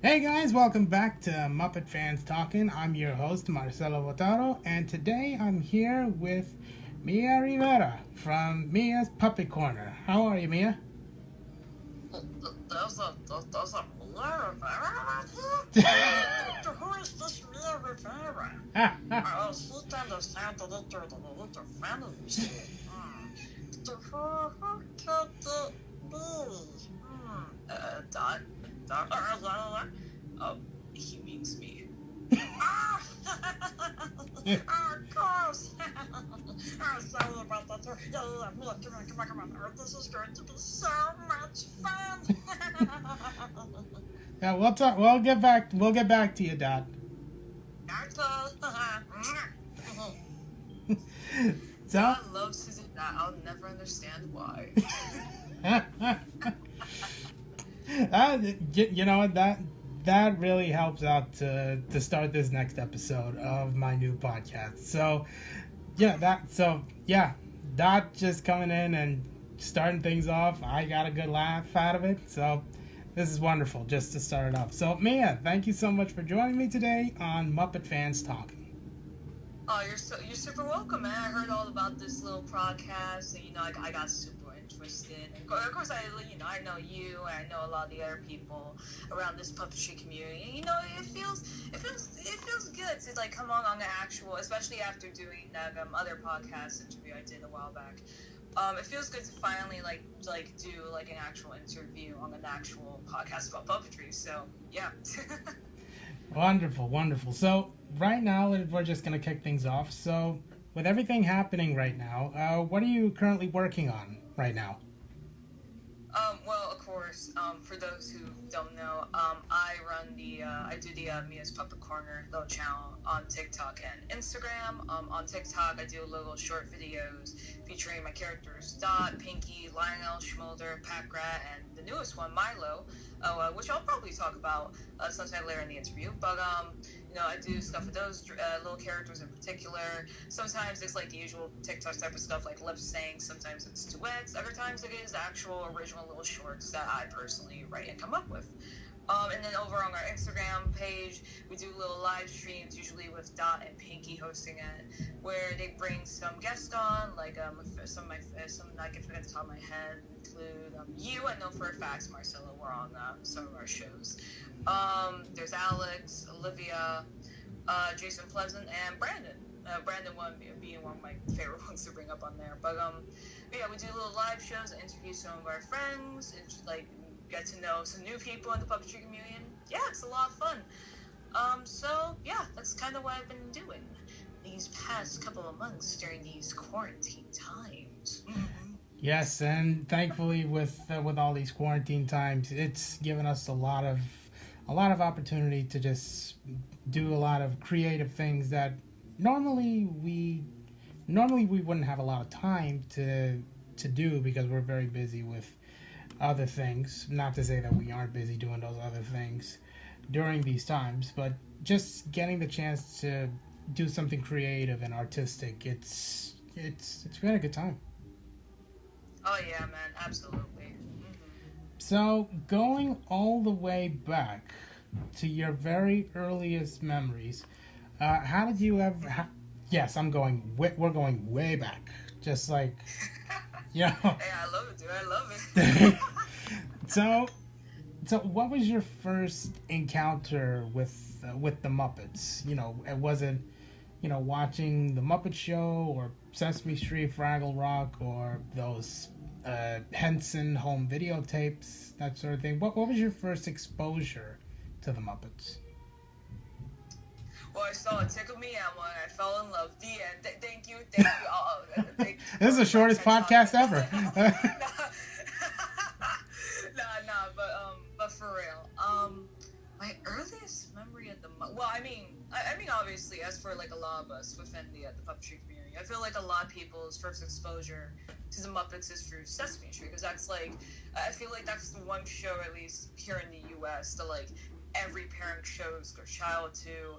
Hey guys, welcome back to Muppet Fans Talking. I'm your host, Marcelo Botaro, and today I'm here with Mia Rivera from Mia's Puppet Corner. How are you, Mia? There's a Mia Rivera who is this Mia Rivera? I seek to understand the little family shit. Who could it be? Dot. Oh, he means me. Ah! Of course! I'm sorry about that. Come on. This is going to be so much fun! Yeah, we'll talk. We'll get back. We'll get back to you, Dot. So, God loves his that. I'll never understand why. you know what that really helps out to start this next episode of my new podcast. So Dot just coming in and starting things off. I got a good laugh out of it. So this is wonderful just to start it off. So Mia, thank you so much for joining me today on Muppet Fans Talking. Oh, you're super welcome, man. I heard all about this little podcast, and I got super interested. And of course, I know you, and I know a lot of the other people around this puppetry community. And, it feels good to like come on an actual, especially after doing that other podcast interview I did a while back. It feels good to finally like do like an actual interview on an actual podcast about puppetry. So yeah. Wonderful, wonderful. So right now we're just gonna kick things off. So with everything happening right now, what are you currently working on right now? Well, of course, for those who don't know, I do the Mia's Puppet Corner little channel on TikTok and Instagram. On TikTok, I do little short videos featuring my characters Dot, Pinkie, Lionel, Schmoulder, Pack Rat, and the newest one, Milo, which I'll probably talk about sometime later in the interview. But I do stuff with those little characters in particular. Sometimes it's like the usual TikTok type of stuff, like lip sync. Sometimes it's duets. Other times it is actual original little shorts that I personally write and come up with. And then over on our Instagram page, we do little live streams, usually with Dot and Pinkie hosting it, where they bring some guests on, like some I can forget the top of my head include you. I know for a fact, Marcelo, were on some of our shows. There's Alex, Olivia, Jason Pleasant, and Brandon. Brandon one being one of my favorite ones to bring up on there. But yeah, we do little live shows and interview some of our friends. It's like get to know some new people in the puppetry community. And yeah, it's a lot of fun. So yeah, that's kind of what I've been doing these past couple of months during these quarantine times. Yes, and thankfully with all these quarantine times, it's given us a lot of opportunity to just do a lot of creative things that normally we normally we wouldn't have a lot of time to do because we're very busy with other things. Not to say that we aren't busy doing those other things during these times, but just getting the chance to do something creative and artistic, it's been a good time. Oh yeah, man, absolutely. So going all the way back to your very earliest memories, how did you ever? Yes, we're going way back, just like you know. Hey, I love it, dude. I love it. so So, what was your first encounter with the Muppets? Was it watching the Muppet Show or Sesame Street, Fraggle Rock, or those Henson home videotapes, that sort of thing? What was your first exposure to the Muppets? Well, I saw it tickle me out when I fell in love. The end. Thank you. Thank you This is the for shortest podcast ever. but for real, my earliest memory of the well, I mean, obviously, as for like a lot of us within the puppetry community, I feel like a lot of people's first exposure to the Muppets is through Sesame Street, because that's like, I feel like that's the one show, at least here in the U.S., that like every parent shows their child to,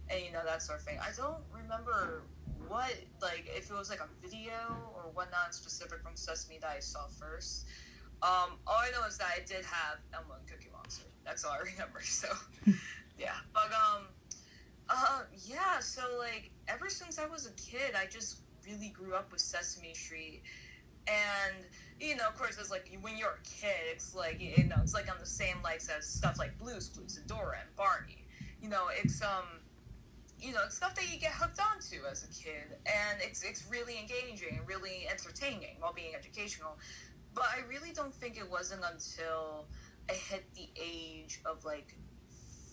and that sort of thing. I don't remember what, like, if it was like a video or whatnot specific from Sesame that I saw first. All I know is that I did have Elmo and Cookie Monster. That's all I remember. So, yeah. But yeah. So like, ever since I was a kid, I just really grew up with Sesame Street, and of course, it's like when you're a kid, it's like it's like on the same likes as stuff like Blue's Clues and Dora and Barney. It's it's stuff that you get hooked onto as a kid, and it's really engaging and really entertaining while being educational. But I really don't think it wasn't until I hit the age of like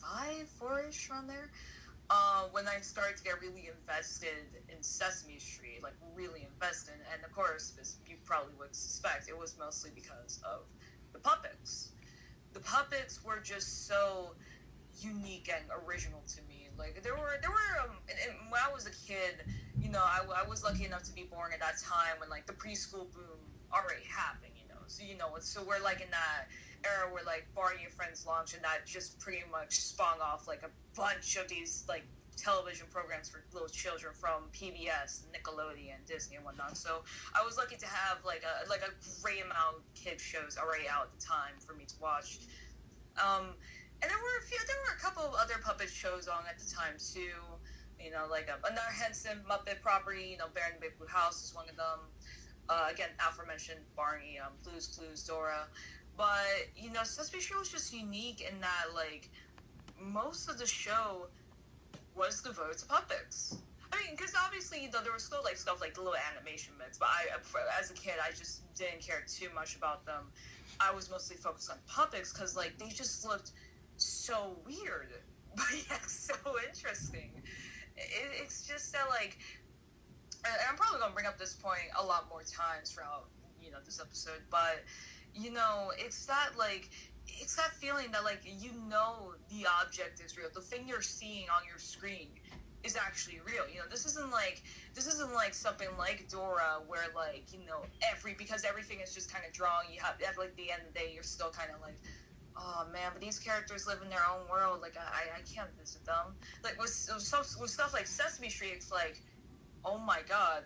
5, 4-ish around there, when I started to get really invested in Sesame Street, like really invested. And of course, as you probably would suspect, it was mostly because of the puppets. The puppets were just so unique and original to me. Like there were and when I was a kid, I was lucky enough to be born at that time when like the preschool boom already happened. So we're like in that era where like Barney and Friends launched, and that just pretty much spawned off like a bunch of these like television programs for little children from PBS, Nickelodeon, Disney, and whatnot. So I was lucky to have like a great amount of kid shows already out at the time for me to watch. And there were a couple of other puppet shows on at the time too. Like another Henson Muppet property. Bear in the Big Blue House is one of them. Again, aforementioned Barney, Blue's Clues, Dora. But Sesame Street was just unique in that like most of the show was devoted to puppets. I mean, because obviously there was still like stuff like the little animation bits, but as a kid, I just didn't care too much about them. I was mostly focused on puppets because like they just looked so weird, but yet so interesting. It's just that like, and I'm probably gonna bring up this point a lot more times throughout this episode, but it's that feeling that like the object is real. The thing you're seeing on your screen is actually real. This isn't like something like Dora where like because everything is just kind of drawn. You have at like the end of the day, you're still kind of like, oh man, but these characters live in their own world. Like I can't visit them. Like with stuff like Sesame Street, it's like, oh my god,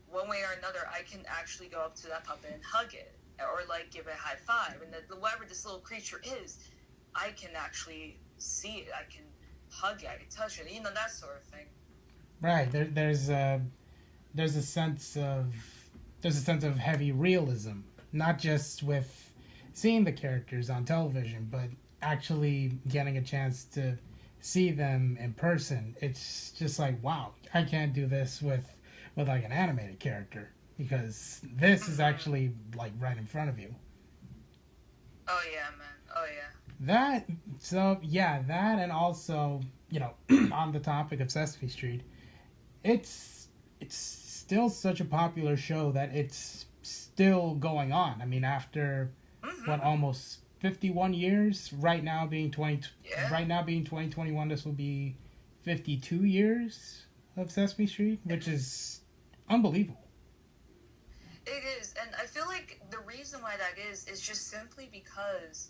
one way or another, I can actually go up to that puppet and hug it, or like give it a high five, and whatever this little creature is, I can actually see it. I can hug it. I can touch it. That sort of thing. Right. There's a sense of heavy realism, not just with seeing the characters on television, but actually getting a chance to see them in person. It's just like, wow, I can't do this with like an animated character, because this is actually like right in front of you. Oh yeah, man. Oh yeah. That and also, on the topic of Sesame Street, it's still such a popular show that it's still going on. I mean, after almost 51 years, right now being 2021, this will be 52 years of Sesame Street, which is unbelievable. It is, and I feel like the reason why that is just simply because,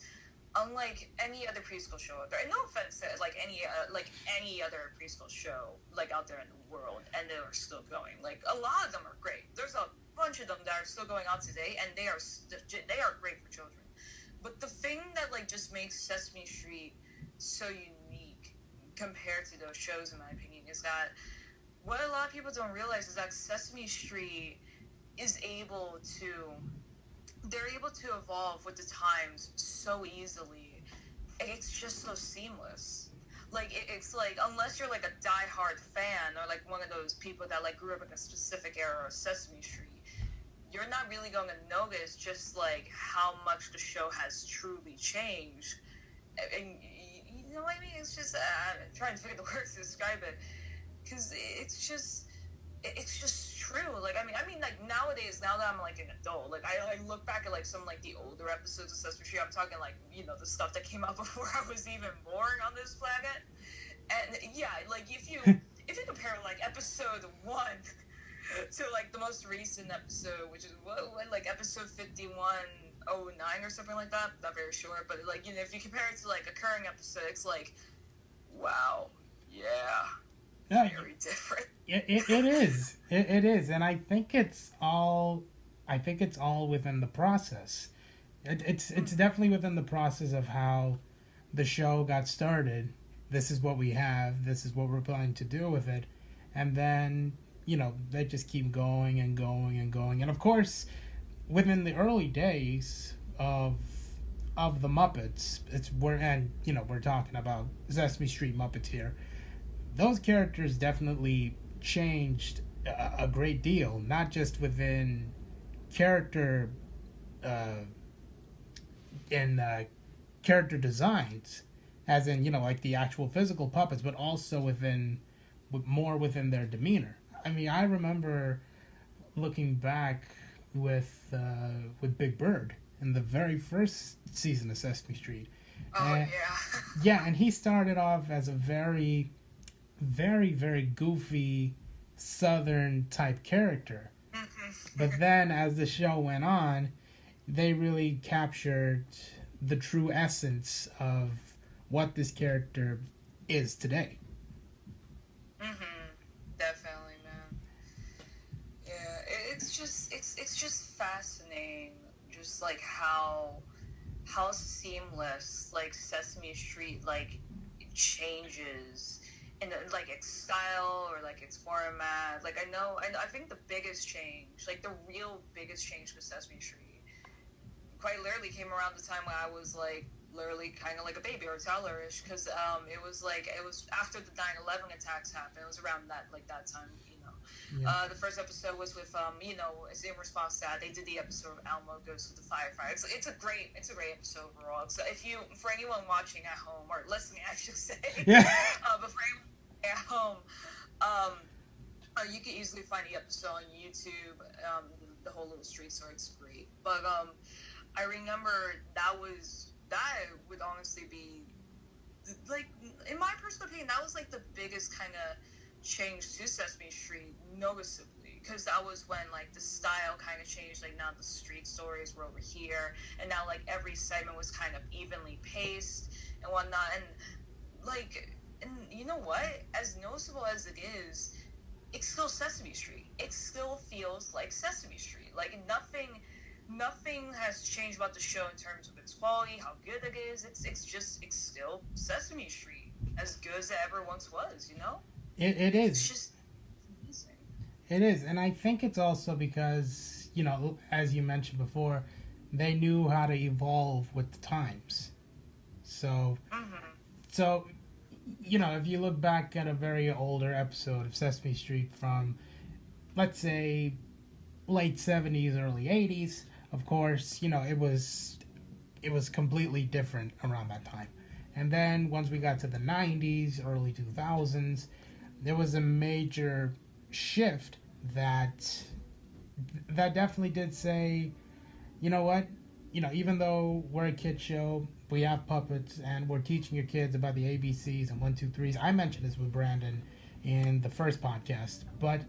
unlike any other preschool show out there, and no offense to like any other preschool show like out there in the world, and they are still going. Like a lot of them are great. There's a bunch of them that are still going on today, and they are great for children. But the thing that like just makes Sesame Street so unique compared to those shows, in my opinion, is that what a lot of people don't realize is that Sesame Street is they're able to evolve with the times so easily. It's just so seamless. Like it's like, unless you're like a diehard fan or like one of those people that like grew up in a specific era of Sesame Street, you're not really going to notice just like how much the show has truly changed. And you know what I mean? It's just I'm trying to figure the words to describe it, because it's just true. Like I mean like nowadays, now that I'm like an adult, like I look back at like some like the older episodes of Sesame Street. I'm talking like the stuff that came out before I was even born on this planet. And yeah, like if you compare like episode 1 to like the most recent episode, which is what like episode 5109 or something like that, not very sure, but like if you compare it to like a current episode, it's like, wow, yeah, very different. It is. It is, and I think it's all within the process. It's definitely within the process of how the show got started. This is what we have. This is what we're planning to do with it. And then, they just keep going and going and going. And of course, within the early days of the Muppets, we're talking about Sesame Street Muppets here. Those characters definitely changed a great deal, not just within character and character designs, as in like the actual physical puppets, but also more within their demeanor. I mean, I remember looking back with Big Bird in the very first season of Sesame Street. Oh, and, yeah. Yeah, and he started off as a very, very, very goofy Southern type character. But then as the show went on, they really captured the true essence of what this character is today. Definitely, man. Yeah, it's just fascinating, just like how seamless like Sesame Street like changes in like its style or like its format. Like I think the biggest change, like the real biggest change with Sesame Street, quite literally came around the time when I was like literally kind of like a baby or a toddlerish, because it was after the 9/11 attacks happened. It was around that time. Yeah. The first episode was with it's in response to that they did the episode of Elmo Goes to the Firefighter. It's a great episode overall. So for anyone watching at home or listening, I should say, Yeah. but for anyone at home, you can easily find the episode on YouTube. The whole little street story, it's great. But I remember that would honestly be like, in my personal opinion, that was like the biggest kind of change to Sesame Street noticeably, because that was when like the style kind of changed. Like now the street stories were over here, and now like every segment was kind of evenly paced and whatnot. And you know what? As noticeable as it is, it's still Sesame Street. It still feels like Sesame Street. Like nothing has changed about the show in terms of its quality, how good it is. It's still Sesame Street, as good as it ever once was. It is. It's just amazing. It is, and I think it's also because, as you mentioned before, they knew how to evolve with the times. So, if you look back at a very older episode of Sesame Street from, let's say, late 70s, early 80s, of course, it was completely different around that time. And then once we got to the 90s, early 2000s, there was a major shift that definitely did say, you know what, even though we're a kid show, we have puppets, and we're teaching your kids about the ABCs and 1, 2, 3s. I mentioned this with Brandon in the first podcast, but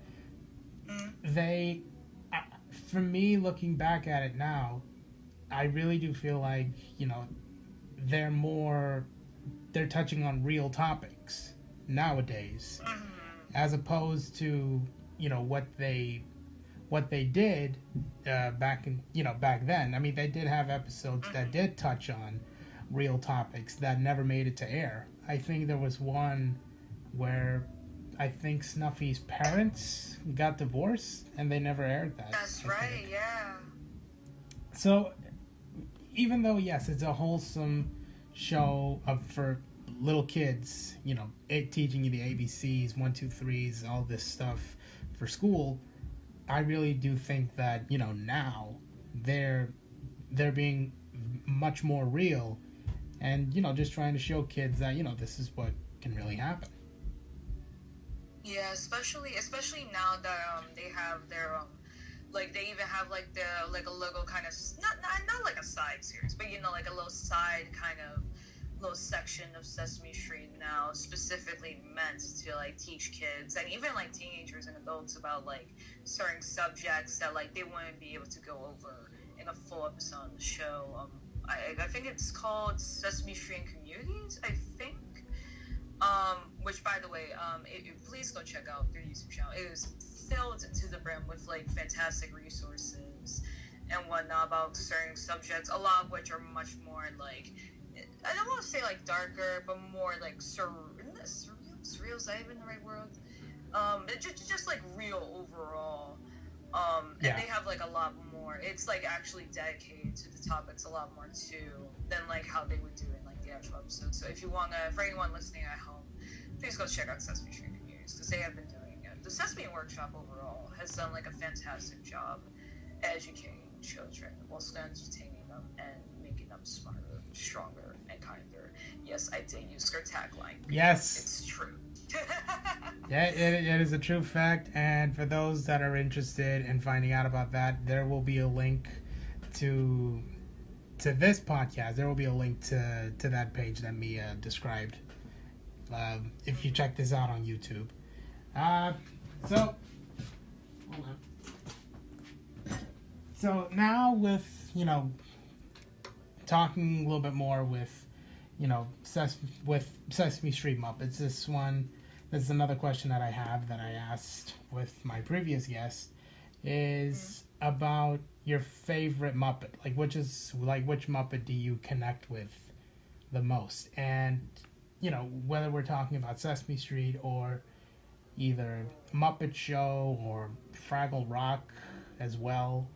for me, looking back at it now, I really do feel like, they're touching on real topics nowadays, as opposed to what they did back then. I mean, they did have episodes that did touch on real topics that never made it to air. I think there was one where I think Snuffy's parents got divorced and they never aired that. That's right, yeah. So even though, yes, it's a wholesome show for little kids, it teaching you the ABCs, 1, 2, 3s, all this stuff for school, I really do think that, now they're being much more real and, just trying to show kids that, this is what can really happen. Yeah, especially now that they have their like they even have like a little kind of not like a side series, but like a little side kind of little section of Sesame Street now, specifically meant to like teach kids and even like teenagers and adults about like certain subjects that like they wouldn't be able to go over in a full episode on the show. I think it's called Sesame Street and Communities, I think. Which, by the way, please go check out their YouTube channel. It is filled to the brim with like fantastic resources and whatnot about certain subjects, a lot of which are much more like I don't want to say like darker, but more like isn't that surreal? Surreal, is that even the right word? Just like real overall. And Yeah. they have like a lot more. It's like actually dedicated to the topics a lot more too than like how they would do in like the actual episode. So if you wanna, for anyone listening at home, please go check out Sesame Street Communities because they have been doing it. The Sesame Workshop overall has done like a fantastic job educating children while still entertaining them and making them smarter, stronger, and kinder. Yes, I did use their tagline. Yes. It's true. Yeah, it is a true fact, and for those that are interested in finding out about that, there will be a link to this podcast. There will be a link to that page that Mia described. If you check this out on YouTube. So, hold on. So now with talking a little bit more with Sesame Street Muppets. This is another question that I have that I asked with my previous guest is about your favorite Muppet. Which Muppet do you connect with the most? And, whether we're talking about Sesame Street or either Muppet Show or Fraggle Rock as well,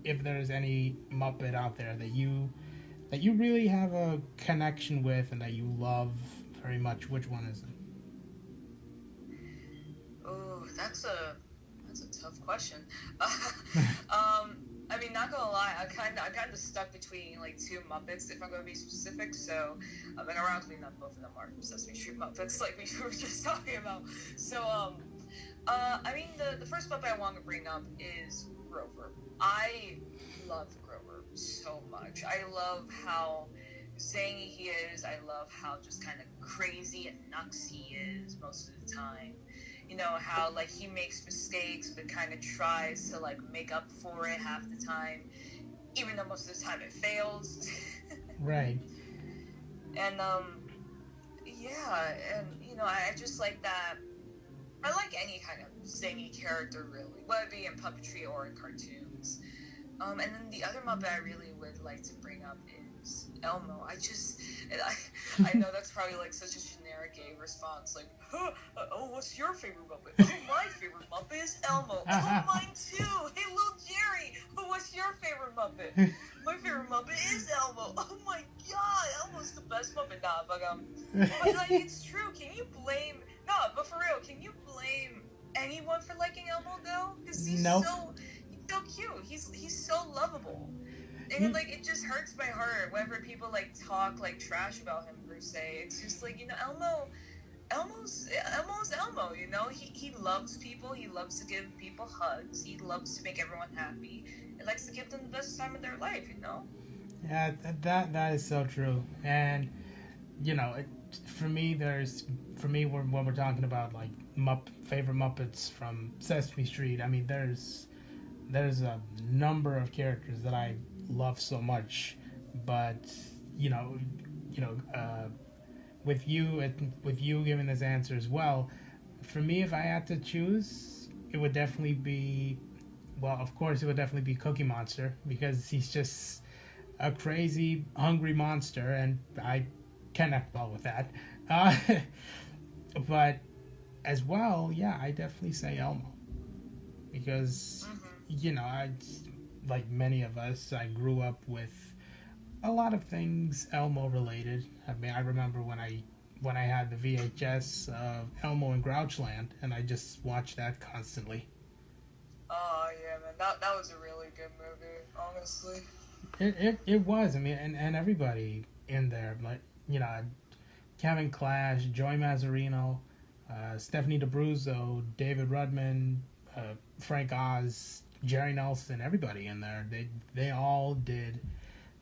if there's any Muppet out there that you really have a connection with and that you love very much, which one is it? Oh, that's a tough question. I mean, not gonna lie, I kind of stuck between like two Muppets if I'm gonna be specific. So, and ironically, not both of them are Sesame Street Muppets, like we were just talking about. So, I mean, the first Muppet I want to bring up is Grover. I love Grover so much. I love how zany he is. I love how just kind of crazy and nuts he is most of the time. How like he makes mistakes but kind of tries to like make up for it half the time, even though most of the time it fails. Right. And yeah, and I just like that. I like any kind of zany character really, whether it be in puppetry or in cartoons. And then the other Muppet I really would like to bring up is Elmo. I know that's probably like such a generic gay response, like, oh, what's your favorite Muppet? Oh, my favorite Muppet is Elmo. Oh, mine too. Hey, little Jerry, what's your favorite Muppet? My favorite Muppet is Elmo. Oh my God, Elmo's the best Muppet. Nah, but like it's true. But for real, can you blame anyone for liking Elmo though? Because he's so cute. He's so lovable. And like it just hurts my heart whenever people like talk like trash about him per se. It's just like Elmo's Elmo. He loves people. He loves to give people hugs. He loves to make everyone happy. He likes to give them the best time of their life. Yeah, that is so true. And for me, when we're talking about like favorite Muppets from Sesame Street, I mean there's a number of characters that I love so much, but with you giving this answer as well, for me, if I had to choose, it would definitely be, well, of course, it would definitely be Cookie Monster because he's just a crazy, hungry monster, and I connect well with that. But as well, yeah, I definitely say Elmo because I, like many of us, I grew up with a lot of things Elmo related. I mean, I remember when I had the VHS of Elmo and Grouchland, and I just watched that constantly. Oh yeah, man, that was a really good movie, honestly. It was. I mean, and everybody in there, like Kevin Clash, Joy Mazzarino, Stephanie D'Abruzzo, David Rudman, Frank Oz, Jerry Nelson, everybody in there. They all did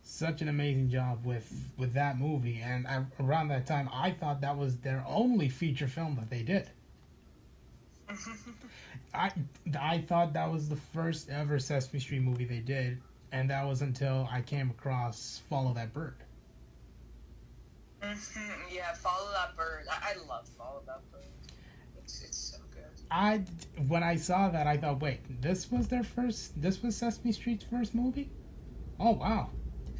such an amazing job with that movie. And around that time, I thought that was their only feature film that they did. I thought that was the first ever Sesame Street movie they did, and that was until I came across Follow That Bird. Yeah, Follow That Bird. I love Follow That Bird. It's so good. When I saw that, I thought, wait, this was Sesame Street's first movie? Oh, wow.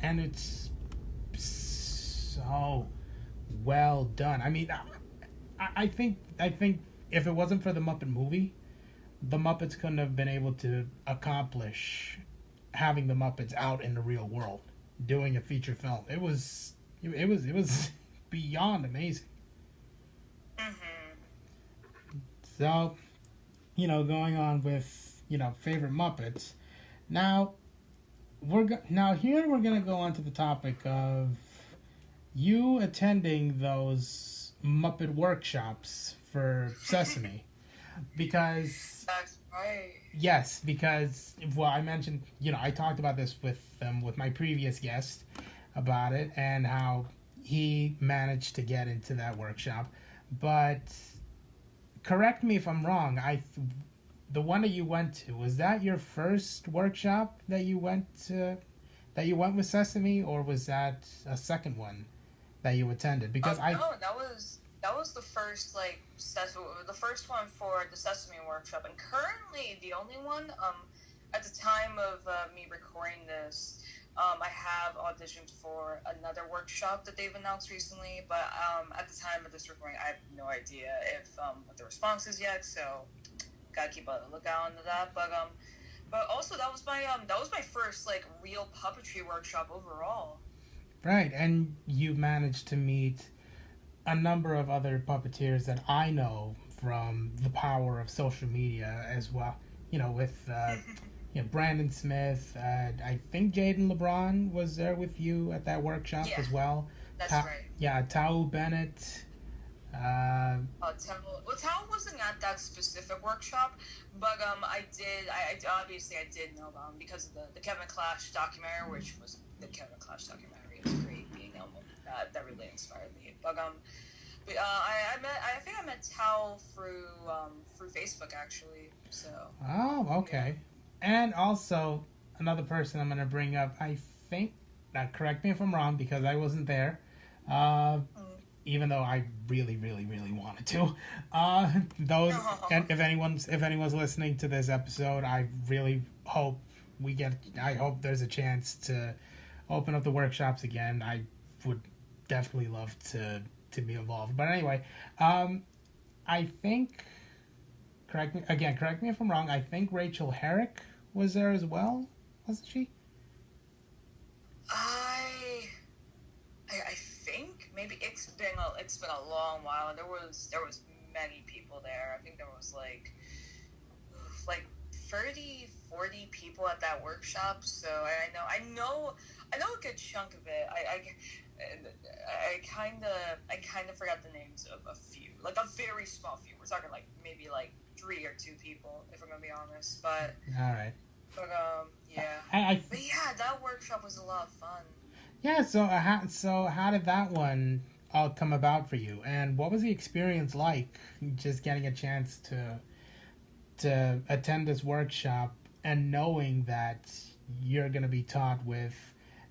And it's so well done. I mean, I think if it wasn't for the Muppet movie, the Muppets couldn't have been able to accomplish having the Muppets out in the real world doing a feature film. It was beyond amazing. Mm-hmm. So, going on with favorite Muppets. Now now here we're gonna go on to the topic of you attending those Muppet workshops for Sesame because That's right. yes, because well, I mentioned I talked about this with my previous guest about it and how he managed to get into that workshop, but correct me if I'm wrong. The one that you went to, was that your first workshop that you went to, that you went with Sesame, or was that a second one that you attended? Because No, that was the first the first one for the Sesame workshop, and currently the only one. At the time of me recording this, I have auditioned for another workshop that they've announced recently, but at the time of this recording, I have no idea if what the response is yet. So gotta keep a lookout into that. But also that was my first real puppetry workshop overall. right, and you managed to meet a number of other puppeteers that I know from the power of social media as well. With Brandon Smith. I think Jaden LeBron was there with you at that workshop Yeah, as well. that's right. Yeah, Tao Bennett. Uh, Tao wasn't at that specific workshop, but obviously I did know about him because of the Kevin Clash documentary, which was the Kevin Clash documentary is great, being that really inspired me. I think I met Tao through Facebook actually. So oh, yeah. okay. And also another person I'm going to bring up. I think. Now, correct me if I'm wrong because I wasn't there. Uh, Mm. Even though I really, really, really wanted to. Those and if anyone's listening to this episode, I really hope we get. I hope there's a chance to open up the workshops again. I would definitely love to be involved. But anyway, I think. Correct me if I'm wrong. I think Rachel Herrick was there as well, wasn't she? I I think maybe it's been a long while. There was many people there. I think there was like 30, 40 people at that workshop. So I know a good chunk of it. I kind of forgot the names of a few, like a very small few. We're talking like maybe like three or two people, if I'm gonna be honest. But All right. yeah. I But yeah, that workshop was a lot of fun. Yeah, so how did that one all come about for you? And what was the experience like just getting a chance to attend this workshop and knowing that you're going to be taught with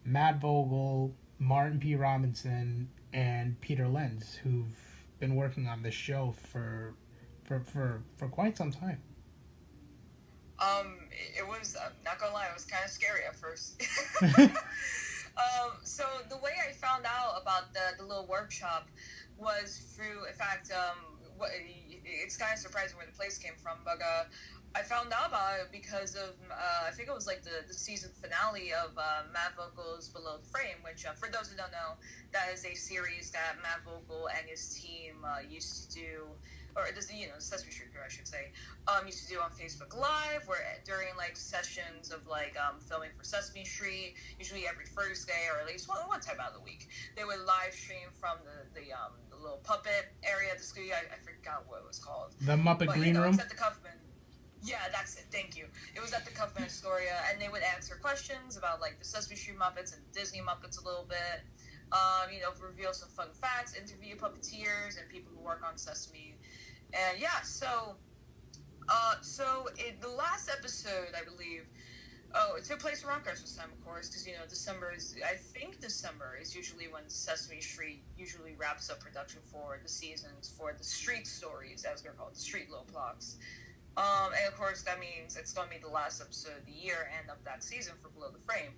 Matt Vogel, Martin P. Robinson, and Peter Lenz, who've been working on this show for quite some time. It was, not gonna lie, it was kind of scary at first. So the way I found out about the little workshop was through, in fact, it's kind of surprising where the place came from, but I found out about it because of, I think it was like the season finale of Matt Vogel's Below the Frame, which, for those who don't know, that is a series that Matt Vogel and his team used to do, or does Sesame Street Crew, I should say, used to do on Facebook Live, where during like sessions of filming for Sesame Street, usually every Thursday or at least one time out of the week, they would live stream from the little puppet area of the studio. I forgot what it was called. The Muppet But Green Room? it's at the Kaufman. Yeah, that's it. Thank you. It was at the Kaufman Astoria, and they would answer questions about like the Sesame Street Muppets and Disney Muppets a little bit. Reveal some fun facts, interview puppeteers and people who work on Sesame. And yeah, so in the last episode, I believe, it took place around Christmas time, of course, because I think December is usually when Sesame Street usually wraps up production for the seasons for the street stories, as they're called, the street little blocks. And of course, that means it's going to be the last episode of the year and of that season for Below the Frame.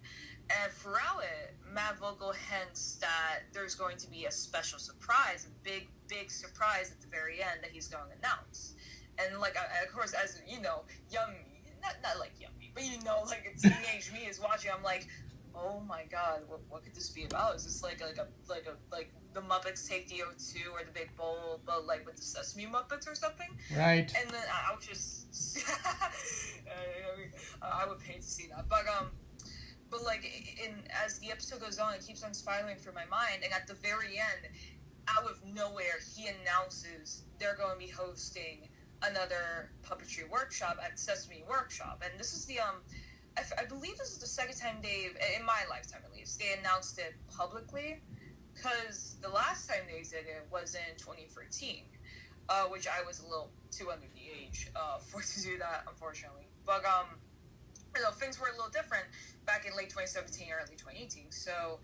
And throughout it, Matt Vogel hints that there's going to be a special surprise, a big, big surprise at the very end that he's going to announce. And like, of course, as you know, young me, not like young me, but you know, like teenage me is watching. I'm like, oh my god, what could this be about? Is this like the Muppets Take the O2 or the Big Bowl, but like with the Sesame Muppets or something? Right. And then I was just, I would pay to see that, but like as the episode goes on, it keeps on spiraling through my mind, and at the very end, out of nowhere, he announces they're going to be hosting another puppetry workshop at Sesame Workshop, and this is the I believe this is the second time they've, in my lifetime at least, they announced it publicly, because the last time they did it was in 2013, which I was a little too under the age for to do that, unfortunately. But you know, things were a little different back in late 2017, early 2018. So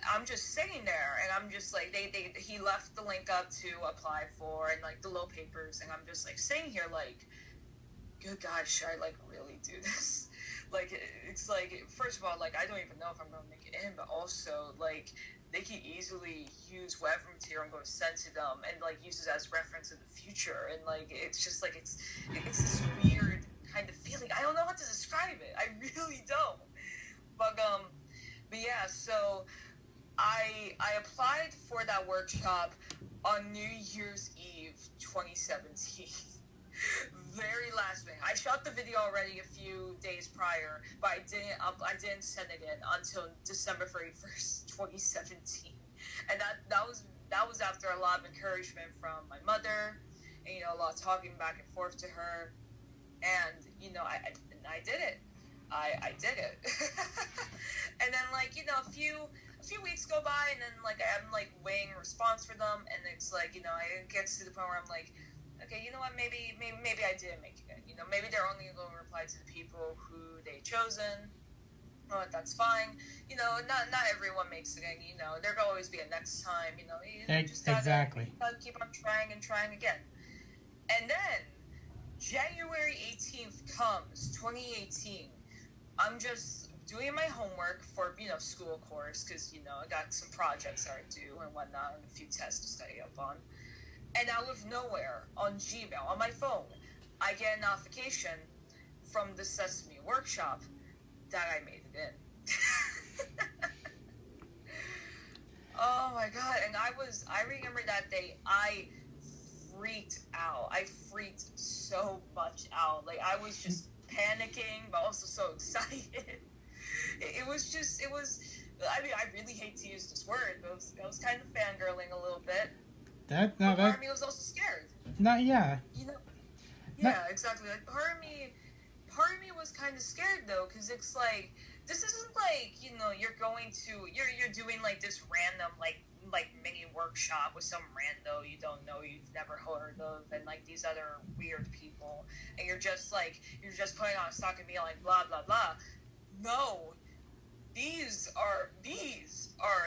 I'm just sitting there, and I'm just like, he left the link up to apply for, and like the low papers, and I'm just like sitting here like, good God, should I like really do this? Like, it's like, first of all, like, I don't even know if I'm going to make it in, but also, like, they can easily use whatever material I'm going to send to them and, like, use it as reference in the future. And, like, it's just, like, it's this weird kind of feeling. I don't know how to describe it. I really don't. But yeah, so I applied for that workshop on New Year's Eve 2017. Very last minute. I shot the video already a few days prior, but I didn't send it in until December 31st, 2017. And that was after a lot of encouragement from my mother, and, you know, a lot of talking back and forth to her. And, you know, I did it. I did it. And then, like, you know, a few weeks go by, and then, like, I'm like weighing a response for them, and it's like, you know, it gets to the point where I'm like, okay, you know what, maybe I didn't make it in. You know, maybe they're only going to reply to the people who they've chosen. Oh, that's fine. You know, not everyone makes it in. You know, there will always be a next time. You know, you just gotta, Exactly. gotta keep on trying and trying again. And then January 18th comes, 2018. I'm just doing my homework for, you know, school course, because, you know, I got some projects that are due and whatnot, and a few tests to study up on. And out of nowhere, on Gmail, on my phone, I get a notification from the Sesame Workshop that I made it in. Oh my god, and I remember that day, I freaked out. I freaked so much out. Like, I was just panicking, but also so excited. It was, I mean, I really hate to use this word, but I was kind of fangirling a little bit. Part of me was also scared. Yeah. You know, yeah, exactly. Like, part of me was kind of scared though, because it's like, this isn't like, you know, you're doing like this random like mini workshop with some rando you don't know, you've never heard of, and like these other weird people, and you're just putting on a stock and being like blah blah blah. No, these are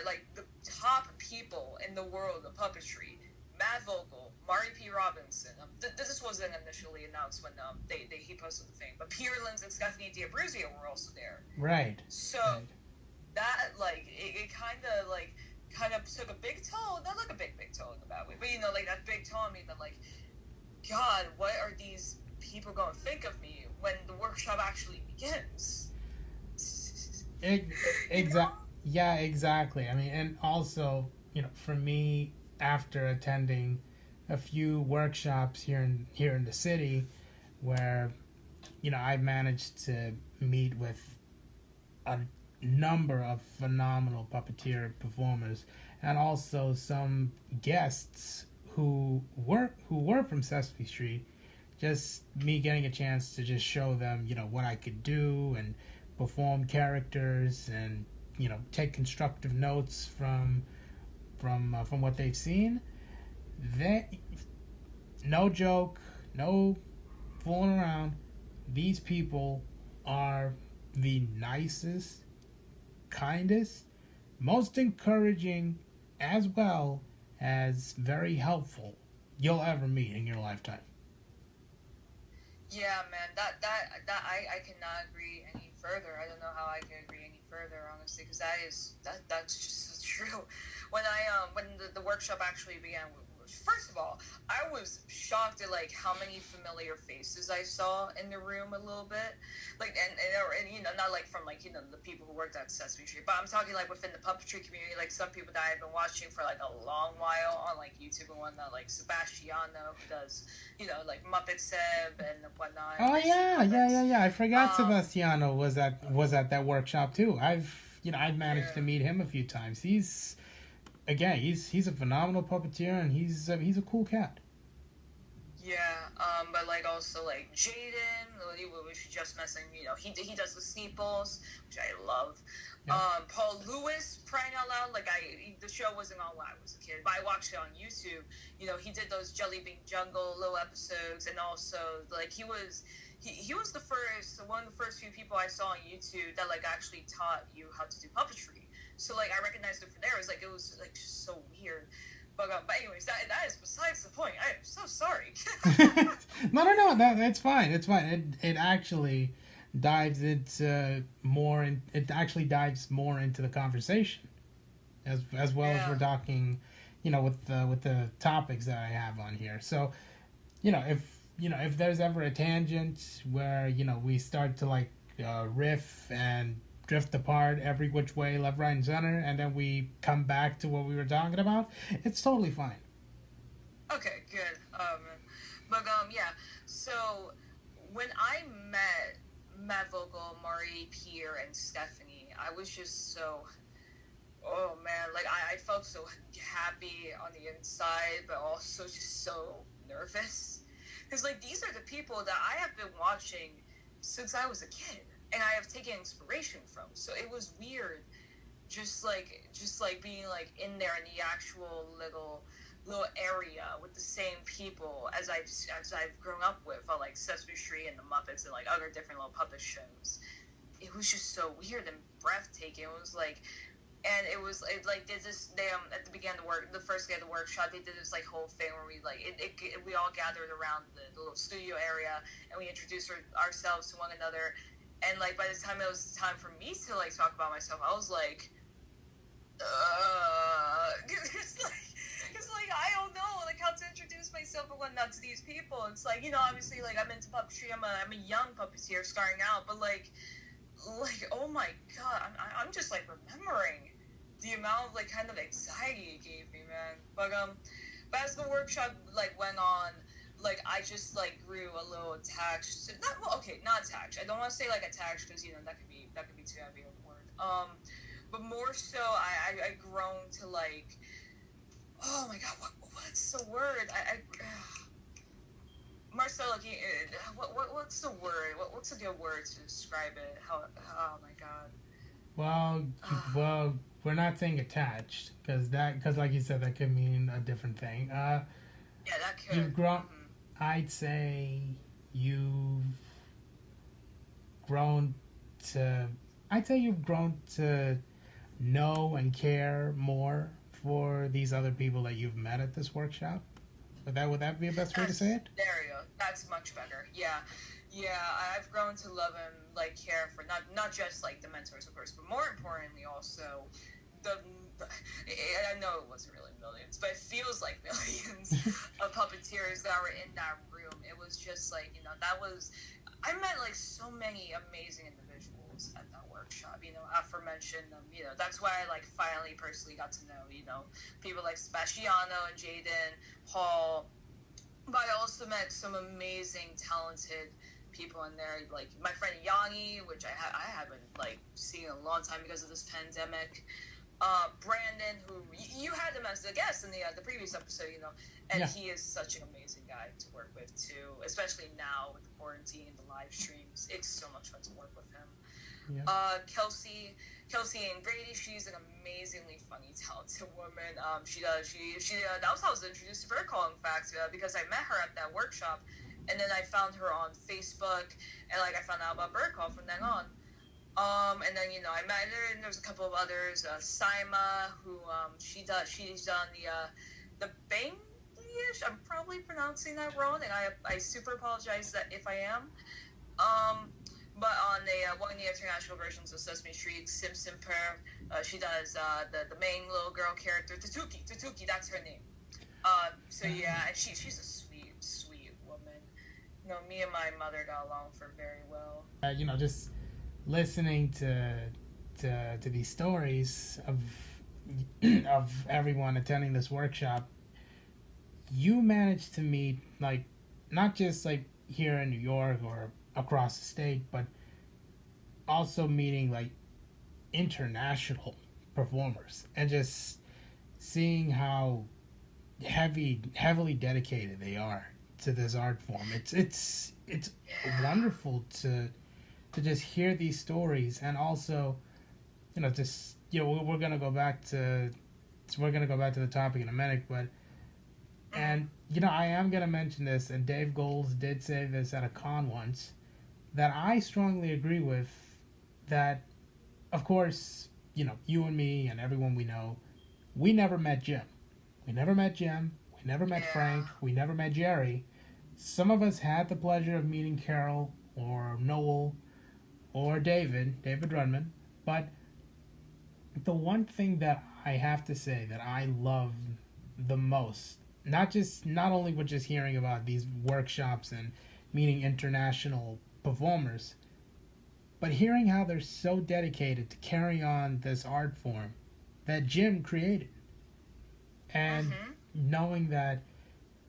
like the top people in the world of puppetry. Matt Vogel, Mari P. Robinson. This wasn't initially announced when he posted the thing, but Peter Linz and Stephanie D'Abruzio were also there. Right. So right. that, like, it kind of took a big toll, not like a big toll in a bad way, but, you know, like that big toll on me that, like, God, what are these people going to think of me when the workshop actually begins? Yeah, exactly. I mean, and also, you know, for me, after attending a few workshops here in the city, where, you know, I managed to meet with a number of phenomenal puppeteer performers, and also some guests who were from Sesame Street. Just me getting a chance to just show them, you know, what I could do and perform characters, and, you know, take constructive notes from what they've seen. No joke, no fooling around. These people are the nicest, kindest, most encouraging, as well as very helpful you'll ever meet in your lifetime. Yeah, man, that I cannot agree any further. I don't know how I can agree any further, honestly, because that's just so true. When the workshop actually began, first of all, I was shocked at like how many familiar faces I saw in the room a little bit, like and you know, not like from like, you know, the people who worked at Sesame Street, but I'm talking like within the puppetry community, like some people that I've been watching for like a long while on like YouTube and whatnot, like Sebastiano, who does, you know, like Muppet Seb and whatnot, Oh and Street yeah, yeah, yeah, Muppets. yeah. I forgot Um, Sebastiano was at that workshop too. I've managed to yeah, meet him a few times. He's a phenomenal puppeteer, and he's a cool cat. yeah. But like also like Jaden, which we just mentioned, you know, he does the Sneeples, which I love. Yep. Paul Lewis, crying out loud, like the show wasn't on when I was a kid, but I watched it on YouTube. You know, he did those Jelly Bean Jungle little episodes, and also like he was the first one of the first few people I saw on YouTube that like actually taught you how to do puppetry. So like I recognized it from there. It was like just so weird. But anyways, that is besides the point. I am so sorry. No, no, no. That's fine. It's fine. It actually dives into more. It actually dives more into the conversation, as well as we're Yeah. talking, with the topics that I have on here. So, if there's ever a tangent where we start to like riff and drift apart every which way, left, right, and center, and then we come back to what we were talking about, it's totally fine. Okay, good. Yeah. So when I met Matt Vogel, Mari, Pierre, and Stephanie, I was just so, oh man, like I felt so happy on the inside, but also just so nervous. Because like these are the people that I have been watching since I was a kid, and I have taken inspiration from. So it was weird, just like being like in there in the actual little area with the same people as I've grown up with, like Sesame Street and the Muppets and like other different little puppet shows. It was just so weird and breathtaking. It was like, and like they at the beginning of the first day of the workshop, they did this like whole thing where we all gathered around the little studio area, and we introduced ourselves to one another. And like by the time it was time for me to like talk about myself, I was like, it's like I don't know like how to introduce myself and whatnot to these people. It's like, you know, obviously like I'm into puppetry. I'm a young puppeteer starting out, but like oh my god, I'm just like remembering the amount of like kind of anxiety it gave me, man. But as the workshop like went on, like I just like grew a little attached to, not well, okay, not attached. I don't want to say like attached because, you know, that could be too heavy of a word. But more so, I grown to like, oh my god, what's the word? Marcelo, what's the word? What's a good word to describe it? Oh my god. Well, well, we're not saying attached because like you said, that could mean a different thing. Yeah, that You've could. grown. I'd say you've grown to. I'd say you've grown to know and care more for these other people that you've met at this workshop. Would that be the best way to say That's it? there you go. That's much better. Yeah, yeah. I've grown to love and like care for not just like the mentors, of course, but more importantly also the. I know it wasn't really millions, but it feels like millions of puppeteers that were in that room. It was just like, you know, that was. I met like so many amazing individuals at that workshop. You know, aforementioned them. You know, that's why I like finally personally got to know, you know, people like Sebastiano and Jaden, Paul, but I also met some amazing, talented people in there, like my friend Yanni, which I haven't like seen in a long time because of this pandemic. Brandon, who you had him as a guest in the previous episode, you know, and Yeah. he is such an amazing guy to work with too, especially now with the quarantine and the live streams. It's so much fun to work with him. Yeah. Kelsey and Grady, she's an amazingly funny, talented woman. That was how I was introduced to Bird Call, in fact, because I met her at that workshop, and then I found her on Facebook, and like I found out about Bird Call from then on. And then, you know, I met her, and there's a couple of others. Saima, who she's done the Banglish. I'm probably pronouncing pronouncing that wrong, and I super apologize that if I am. Um, but on one of the international versions of Sesame Street, Simpson Per, she does the main little girl character, Tatuki, that's her name. So yeah, and she's a sweet woman. You know, me and my mother got along for very well. Just listening to these stories of everyone attending this workshop, you managed to meet, like, not just like here in New York or across the state, but also meeting like international performers and just seeing how heavily dedicated they are to this art form. It's wonderful to just hear these stories, and also just we're gonna go back to the topic in a minute, but and I am gonna mention this, and Dave Goles did say this at a con once, that I strongly agree with, that of course you and me and everyone we know, we never met Jim. We never met Frank. We never met Jerry. Some of us had the pleasure of meeting Carol or Noel or David Rudman. But the one thing that I have to say that I love the most, not only with just hearing about these workshops and meeting international performers, but hearing how they're so dedicated to carry on this art form that Jim created. And knowing that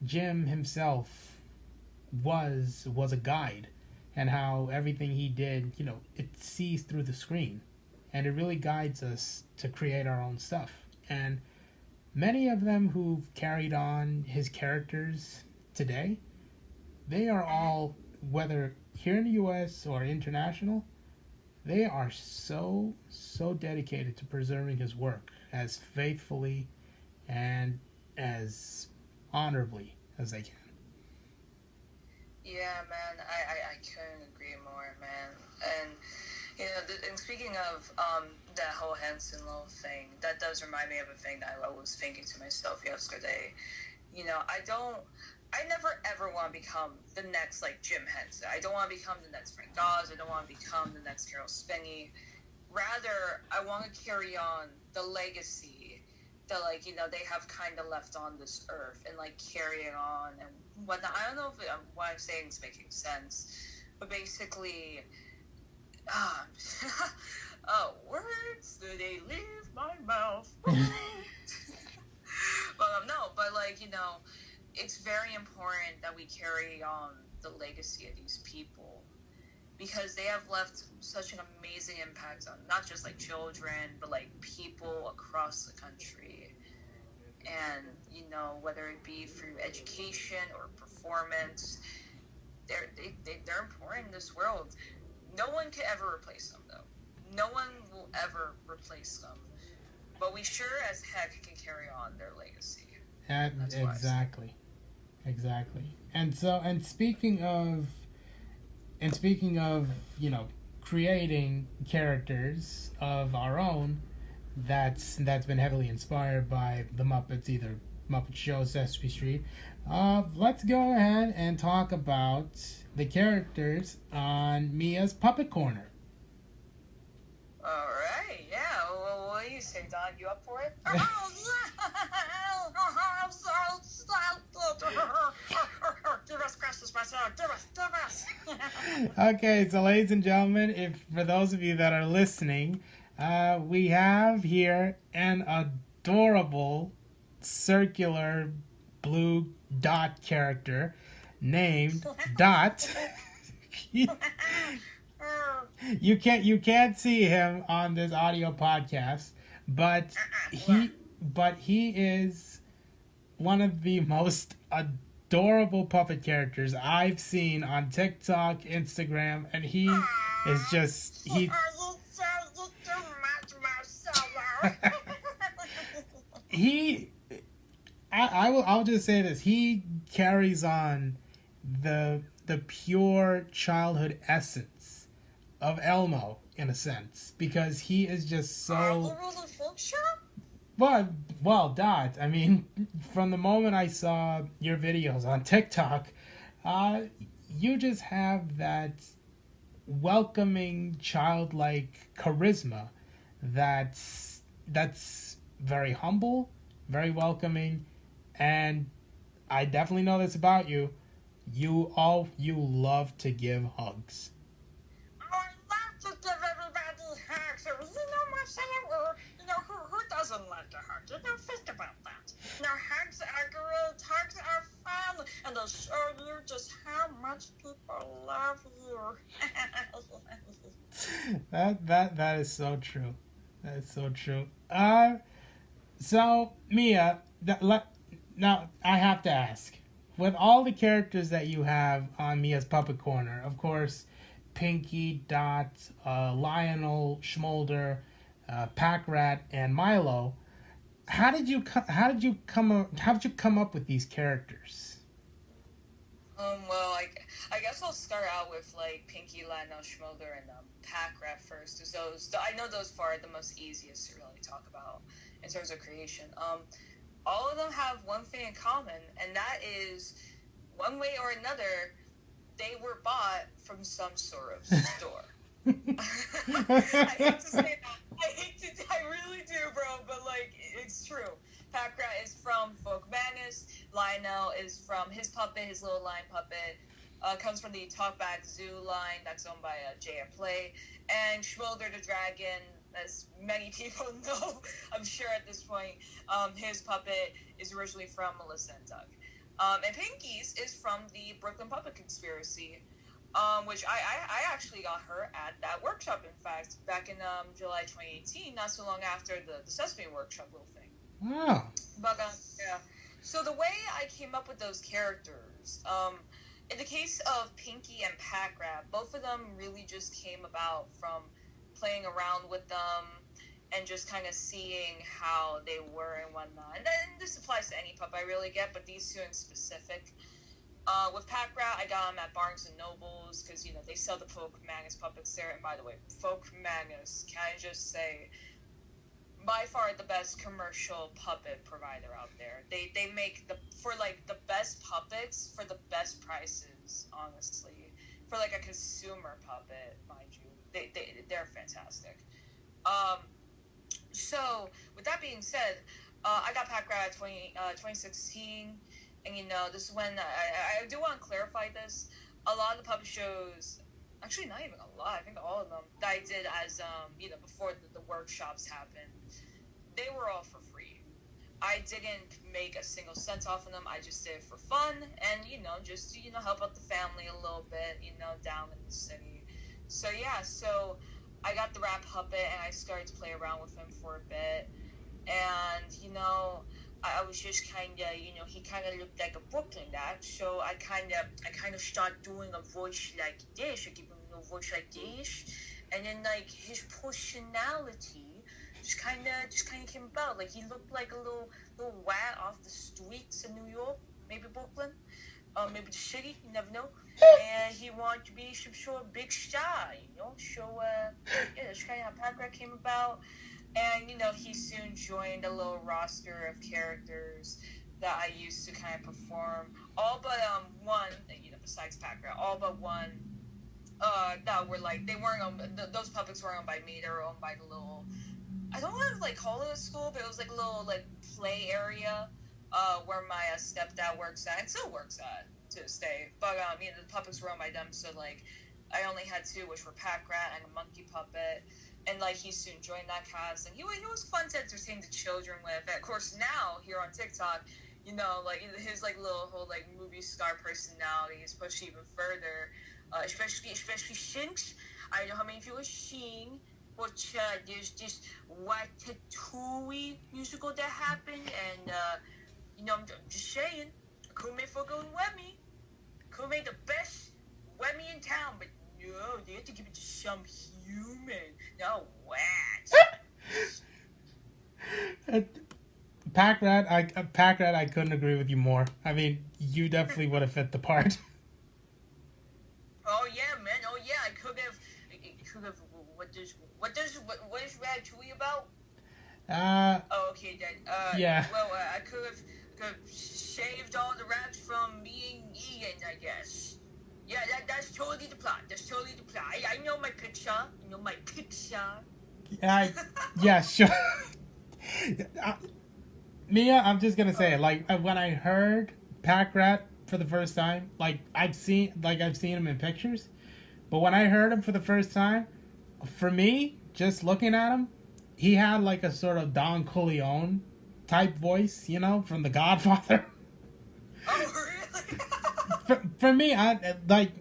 Jim himself was a guide, and how everything he did, it sees through the screen, and it really guides us to create our own stuff. And many of them who've carried on his characters today, they are all, whether here in the US or international, they are so dedicated to preserving his work as faithfully and as honorably as they can. Yeah, man, I couldn't agree more, man. And and speaking of that whole Hanson Lo thing, that does remind me of a thing that I was thinking to myself yesterday. I never ever want to become the next like Jim Henson. I don't want to become the next Frank Oz. I don't want to become the next Carol Spinney. Rather, I want to carry on the legacy that they have kind of left on this earth, and like carry it on and whatnot. I don't know if what I'm saying is making sense, but basically, words, do they leave my mouth? But it's very important that we carry on the legacy of these people, because they have left such an amazing impact on not just like children, but like people across the country. And whether it be through education or performance, they're important in this world. No one can ever replace them, though. No one will ever replace them. But we sure as heck can carry on their legacy. Exactly. And speaking of creating characters of our own, that's been heavily inspired by the Muppets, either Muppet Show, Sesame Street. Let's go ahead and talk about the characters on Mia's Puppet Corner. All right, yeah. Well, what do you say, Don? You up for it? Okay, so ladies and gentlemen, if for those of you that are listening, we have here an adorable circular blue dot character named Dot. You can't see him on this audio podcast, but he is one of the most adorable puppet characters I've seen on TikTok, Instagram, and he is just I'll just say this. He carries on the pure childhood essence of Elmo, in a sense, because he is just so... Well, well, Dot. I mean, from the moment I saw your videos on TikTok, uh, you just have that welcoming, childlike charisma. That's very humble, very welcoming, and I definitely know this about you. You love to give hugs. I love to give everybody hugs. You know, Marcelo, who doesn't like a hug? Think about that. Hugs are great, hugs are fun, and they'll show you just how much people love you. That is so true. That is so true. So Mia, now I have to ask, with all the characters that you have on Mia's Puppet Corner, of course, Pinkie, Dot, Lionel, Schmoulder, Pack Rat, and Milo. How did you come up with these characters? Well, I guess I'll start out with like Pinkie, Lionel, Schmoulder, and Pack Rat first. Those I know those four are the most easiest to really talk about in terms of creation. All of them have one thing in common, and that is one way or another, they were bought from some sort of store. I hate to say that. I really do, bro, but like, it's true. Packrat is from Folk Madness. Lionel is from his puppet, his little lion puppet. Comes from the Talkback Zoo line that's owned by JM Play. And Schmoulder the Dragon, as many people know, I'm sure at this point, his puppet is originally from Melissa and Doug. And Pinkie's is from the Brooklyn Puppet Conspiracy, which I actually got her at that workshop, in fact, back in July 2018, not so long after the Sesame Workshop little thing. Oh. But, yeah. So the way I came up with those characters, in the case of Pinkie and Packrat, both of them really just came about from playing around with them and just kind of seeing how they were and whatnot. And then this applies to any pup I really get, but these two in specific. With Packrat, I got them at Barnes and Nobles because they sell the Folk Magnus puppets there. And by the way, Folk Magnus, can I just say, by far the best commercial puppet provider out there. They make the best puppets for the best prices. Honestly, for like a consumer puppet, mind you, they're fantastic. So with that being said, I got Packrat 2016. And this is when I do want to clarify this. A lot of the puppet shows, actually not even a lot, I think all of them that I did as before the workshops happened, they were all for free. I didn't make a single cent off of them. I just did it for fun and just to help out the family a little bit, down in the city. So yeah, so I got the rat puppet and I started to play around with him for a bit, and I was just kind of, he kind of looked like a Brooklyn dad, so I kind of started doing a voice like this, I give him a voice like this, and then like his personality just kind of came about. Like he looked like a little rat off the streets of New York, maybe Brooklyn, maybe the city, you never know. And he wanted to be some sort of big star, So yeah, that's kind of how Packrat came about. And, he soon joined a little roster of characters that I used to kind of perform. All but one, besides Packrat, all but one that were like, they weren't owned, those puppets weren't owned by me, they were owned by the little, I don't want to like call it a school, but it was like a little like play area where my stepdad works at, and still works at to this day. But, the puppets were owned by them, so like, I only had two, which were Packrat and a monkey puppet. And like he soon joined that cast, and he was fun to entertain the children with. And of course, now here on TikTok, like his like little whole like movie star personality is pushed even further. Especially since I don't know how many of you have seen, but there's this Ratatouille musical that happened, and I'm just saying, Kume fucking Wemmy, Kume the best Wemmy in town, but no, they have to give it to some human, not what? Packrat, I couldn't agree with you more. I mean, you definitely would have fit the part. Oh yeah, man. Oh yeah, I could have. What is Ratatouille about? Oh, okay then. Yeah. Well, I could have shaved all the rats from being eaten, I guess. Yeah, that's totally the plot. That's totally the plot. I know my picture. I know my picture. I yeah, sure. Uh, Mia, I'm just gonna say, like, when I heard Pack Rat for the first time, I've seen him in pictures, but when I heard him for the first time, for me, just looking at him, he had like a sort of Don Corleone type voice, from The Godfather. Oh, really? For me, I like,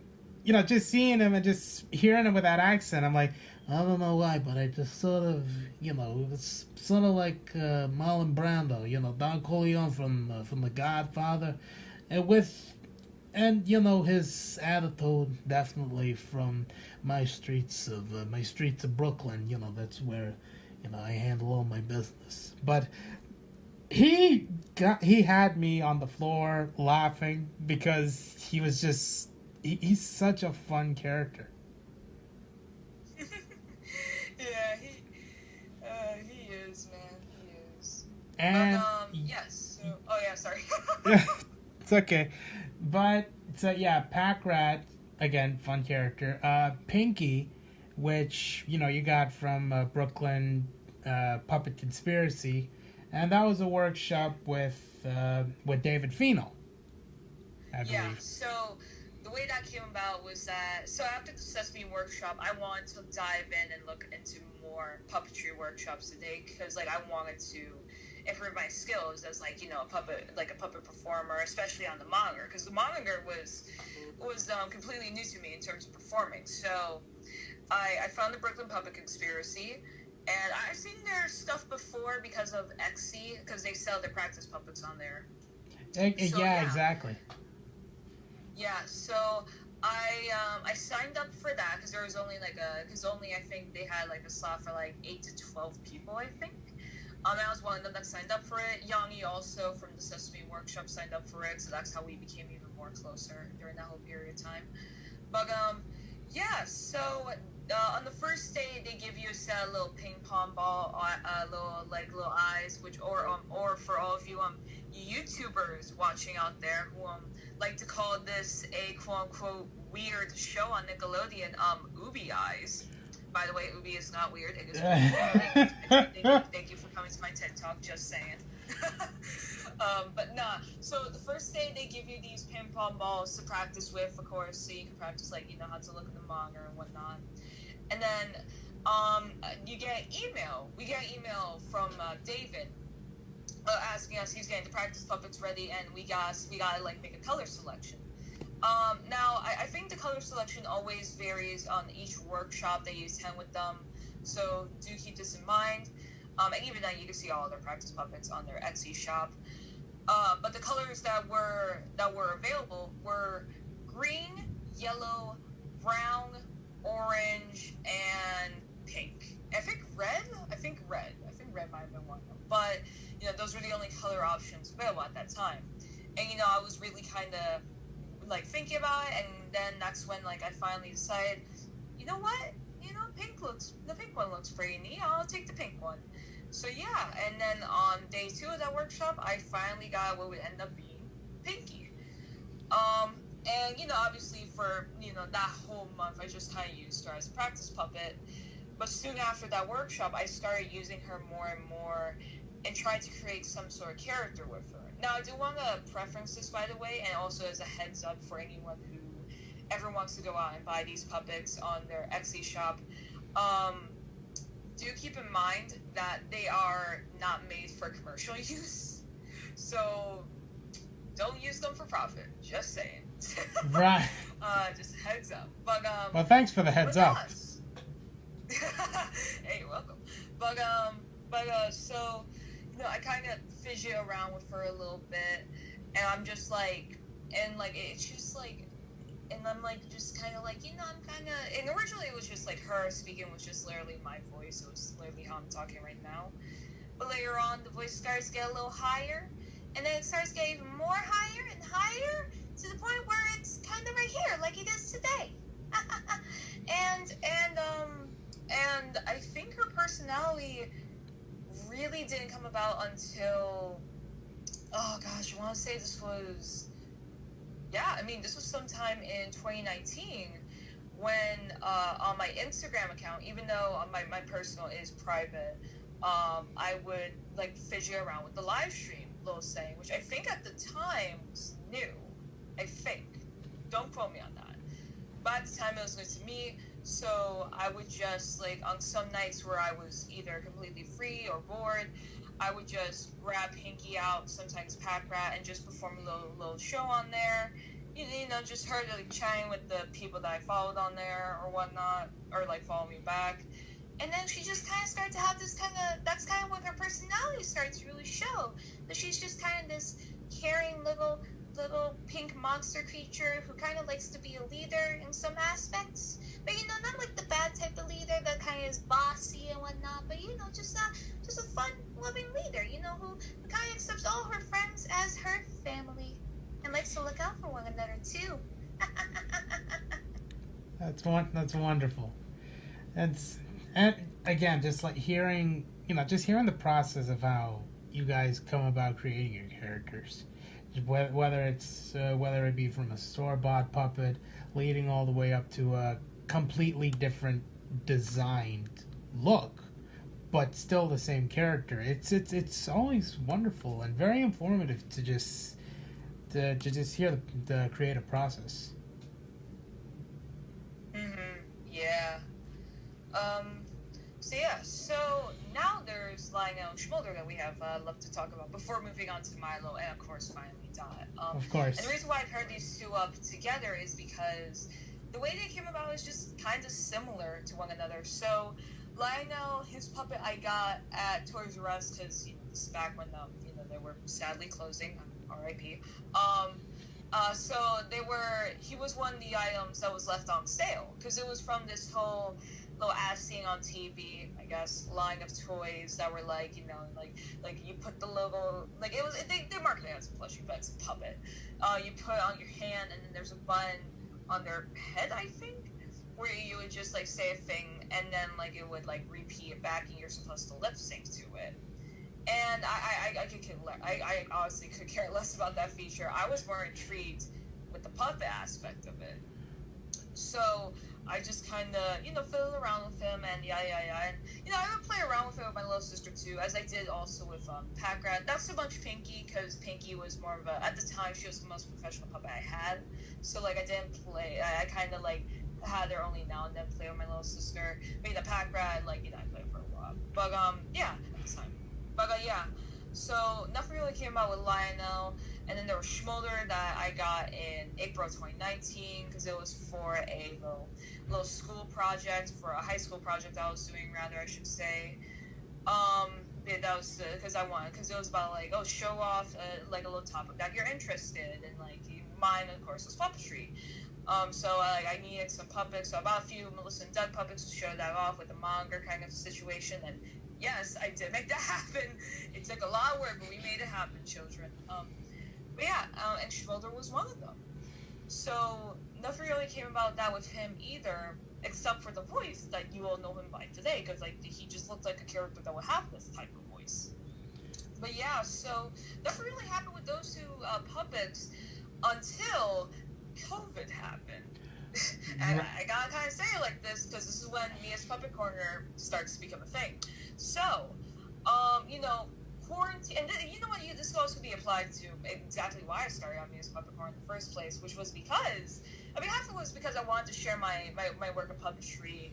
just seeing him and just hearing him with that accent. I'm like, I don't know why, but I just sort of, it's sort of like Marlon Brando, Don Corleone from The Godfather, and his attitude definitely from my streets of Brooklyn. That's where, I handle all my business. But he had me on the floor laughing because he was just he's such a fun character. Yeah, he is, man. He is. But And yes. So, oh yeah, sorry. it's okay. But so yeah, Pack Rat, again, fun character. Pinkie, which you got from Brooklyn Puppet Conspiracy, and that was a workshop with David Fino, I Yeah, believe. so the way that came about was that so after the Sesame workshop, I wanted to dive in and look into more puppetry workshops today because like I wanted to improve my skills as like a puppet performer, especially on the monitor because the monitor was completely new to me in terms of performing. So I found the Brooklyn Puppet Conspiracy. And I've seen their stuff before because of Etsy, because they sell their practice puppets on there. So Yeah, yeah, exactly. yeah, so I signed up for that because there was only because only I think they had like a slot for like 8 to 12 people, I think. I was one of them that signed up for it. Yangi also from the Sesame Workshop signed up for it, so that's how we became even more closer during that whole period of time. But yeah. So on the first day, they give you a set of little ping pong ball, little eyes, or for all of you YouTubers watching out there who like to call this a quote unquote weird show on Nickelodeon, Ubi eyes. By the way, Ubi is not weird. It is really weird. Thank you for coming to my TED Talk. Just saying. But nah. So the first day they give you these ping pong balls to practice with, of course, so you can practice like how to look at the manga and whatnot. And then you get email. We get email from David asking us he's getting the practice puppets ready, and we gotta like make a color selection. Now, I think the color selection always varies on each workshop. They use 10 with them, so do keep this in mind. And even then, you can see all their practice puppets on their Etsy shop. But the colors that were available were green, yellow, brown, orange, and pink. I think red. I think red. I think red might have been one of them. But those were the only color options available at that time. And I was really kind of like thinking about it, and then that's when like I finally decided, you know what, the pink one looks pretty neat. I'll take the pink one. So yeah, and then on day 2 of that workshop, I finally got what would end up being Pinkie. And obviously for that whole month, I just kind of used her as a practice puppet. But soon after that workshop, I started using her more and more, and tried to create some sort of character with her. Now, I do want to preference this, by the way, and also as a heads up for anyone who ever wants to go out and buy these puppets on their Etsy shop. Do keep in mind that they are not made for commercial use, so don't use them for profit. Just saying. Right. Just heads up. But Well, thanks for the heads up. Hey, you're welcome. But so I kind of fidget around with her a little bit, and I'm just like, and like it's just like, and I'm like just kind of like I'm kind of, and originally it was just like her speaking was just literally my voice. It was literally how I'm talking right now. But later on, the voice starts to get a little higher, and then it starts getting even more higher and higher to the point where it's kind of right here, like it is today. and I think her personality really about until, oh gosh, I want to say this was, yeah, I mean, this was sometime in 2019 when on my Instagram account, even though my personal is private, I would like fidget around with the live stream little saying, which I think at the time was new. I think. Don't quote me on that. But at the time it was new to me, so I would just like on some nights where I was either completely free or bored, I would just grab Pinkie out, sometimes Pack Rat, and just perform a little show on there. You know, just her like chatting with the people that I followed on there or whatnot, or like follow me back. And then she just kind of started to have this kind of, that's kind of what her personality starts to really show. That she's just kind of this caring little pink monster creature who kind of likes to be a leader in some aspects. But you know, not like the bad type of leader that kind of is bossy and whatnot, but you know, just a fun, loving leader, you know, who kind of accepts all her friends as her family and likes to look out for one another too. That's wonderful. And again, just like hearing, just hearing the process of how you guys come about creating your characters, whether it be from a store-bought puppet leading all the way up to a completely different designed look, but still the same character. It's always wonderful and very informative to just hear the creative process. Yeah. So now there's Lionel and Schmoulder that we have love to talk about before moving on to Milo and of course finally Dot. Of course. And the reason why I've heard these two up together is because the way they came about is just kind of similar to one another. So Lionel, his puppet I got at Toys R Us because this is back when they were sadly closing. R.I.P. So he was one of the items that was left on sale because it was from this whole little ad scene on TV, I guess, line of toys that were like you put the logo, like it was, they marketed it as a plushie, but it's a puppet. You put it on your hand and then there's a button on their head, I think, where you would just like say a thing and then like it would like repeat it back and you're supposed to lip sync to it. And I honestly could care less about that feature. I was more intrigued with the puppet aspect of it. So I just kind of, fiddled around with him and and I would play around with it with my little sister too, as I did also with Pack Rat. Not so much Pinkie, because Pinkie was more of at the time she was the most professional puppet I had. So like I didn't play. I kind of like had her only now and then play with my little sister. But the Pack Rat, I played for a while. But at the time. But so nothing really came out with Lionel, and then there was Schmoulder that I got in April 2019 because it was for a little school project, for a high school project I was doing, rather I should say. That was because it was about show off a little topic that you're interested in, mine of course was puppetry. So I needed some puppets, so I bought a few Melissa and Doug puppets to show that off with a manga kind of situation, and yes, I did make that happen. It took a lot of work, but we made it happen, children. And Schmoulder was one of them. So nothing really came about that with him either, except for the voice that you all know him by today, because he just looked like a character that would have this type of voice. But yeah, so nothing really happened with those two puppets until COVID happened. And I gotta kind of say it like this because this is when Mia's Puppet Corner starts to become a thing. So, quarantine, and this could also be applied to exactly why I started on Mia's Puppet Corner in the first place, which was because, half of it was because I wanted to share my work of puppetry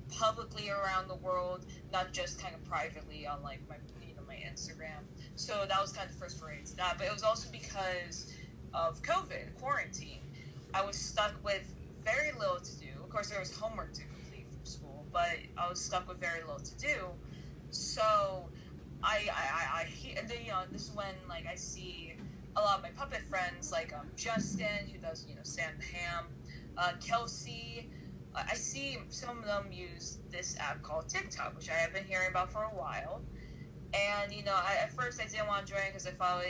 publicly around the world, not just kind of privately on my Instagram. So that was kind of the first foray into that. But it was also because of COVID, quarantine. I was stuck with very little to do. Of course, there was homework to complete from school, but I was stuck with very little to do. So this is when I see a lot of my puppet friends Justin, who does Sam the Ham, Kelsey. I see some of them use this app called TikTok, which I have been hearing about for a while. And at first I didn't want to join because I thought,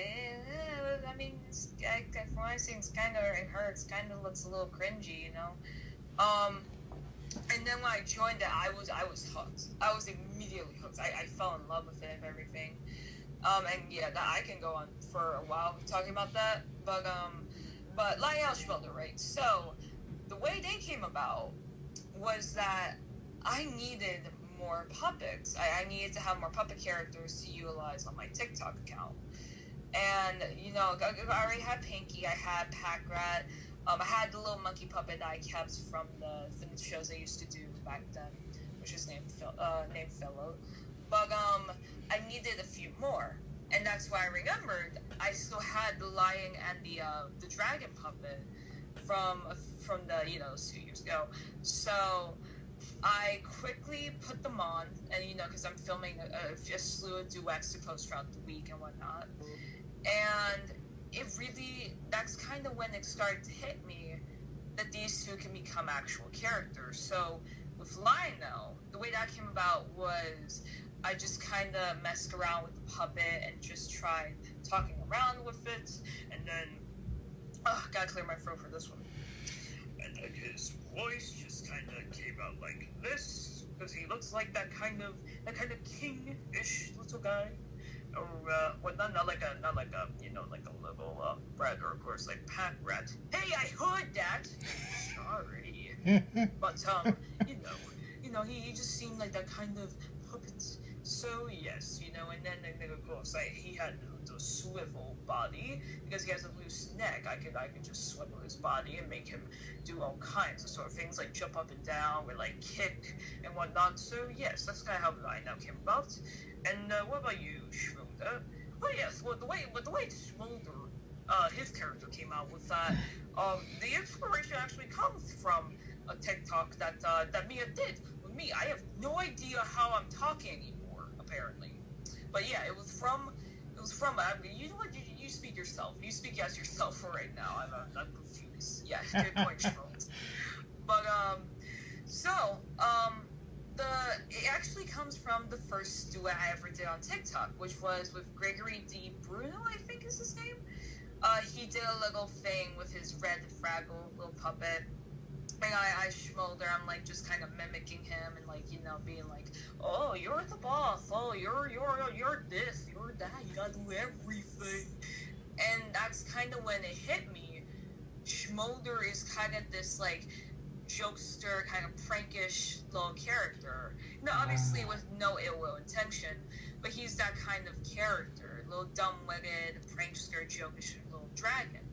from what I see, it's kind of it kind of looks a little cringy, And then when I joined it, I was hooked. I was immediately hooked. I fell in love with it and everything. And yeah, that I can go on for a while talking about that. But Lionel Schmoulder, right? So the way they came about was that I needed more puppets. I needed to have more puppet characters to utilize on my TikTok account. And I already had Pinkie, I had Pack Rat, I had the little monkey puppet that I kept from the shows I used to do back then, which is named Philo. But I needed a few more, and that's why I remembered I still had the lion and the dragon puppet from from the those 2 years ago. So I quickly put them on, and because I'm filming a slew of duets to post throughout the week and whatnot, and it really, that's kind of when it started to hit me that these two can become actual characters. So with Lionel, the way that came about was I just kind of messed around with the puppet and just tried talking around with it, and then gotta clear my throat for this one. And then his voice just kind of came out like this, because he looks like that kind of king-ish little guy. Or well, not like a like a little rat, or of course like Pack Rat. Hey, I heard that. Sorry, but he just seemed like that kind of puppet. So yes, and then of course he had the swivel body, because he has a loose neck. I could just swivel his body and make him do all kinds of sort of things, like jump up and down, or like kick and whatnot. So yes, that's kind of how I now came about. And what about you, Schmoulder? Oh yes, well the way Schmoulder, his character came out with that. The inspiration actually comes from a TikTok that Mia did with me. I have no idea how I'm talking anymore, apparently. But yeah, it was from. I mean, you know what? You speak yourself. You speak as yourself for right now. I'm confused. Yeah, good point, Schmoulder. But so it actually comes from the first duet I ever did on TikTok, which was with Gregory D. Bruno, I think is his name. He did a little thing with his red Fraggle little puppet. And I Schmoulder, I'm like just kind of mimicking him and like, being like, oh, you're the boss. Oh, you're this, you're that. You gotta do everything. And that's kind of when it hit me. Schmoulder is kind of this like jokester, kind of prankish little character. Obviously with no ill will intention, but he's that kind of character, little dumb-witted, prankster, jokish little dragon.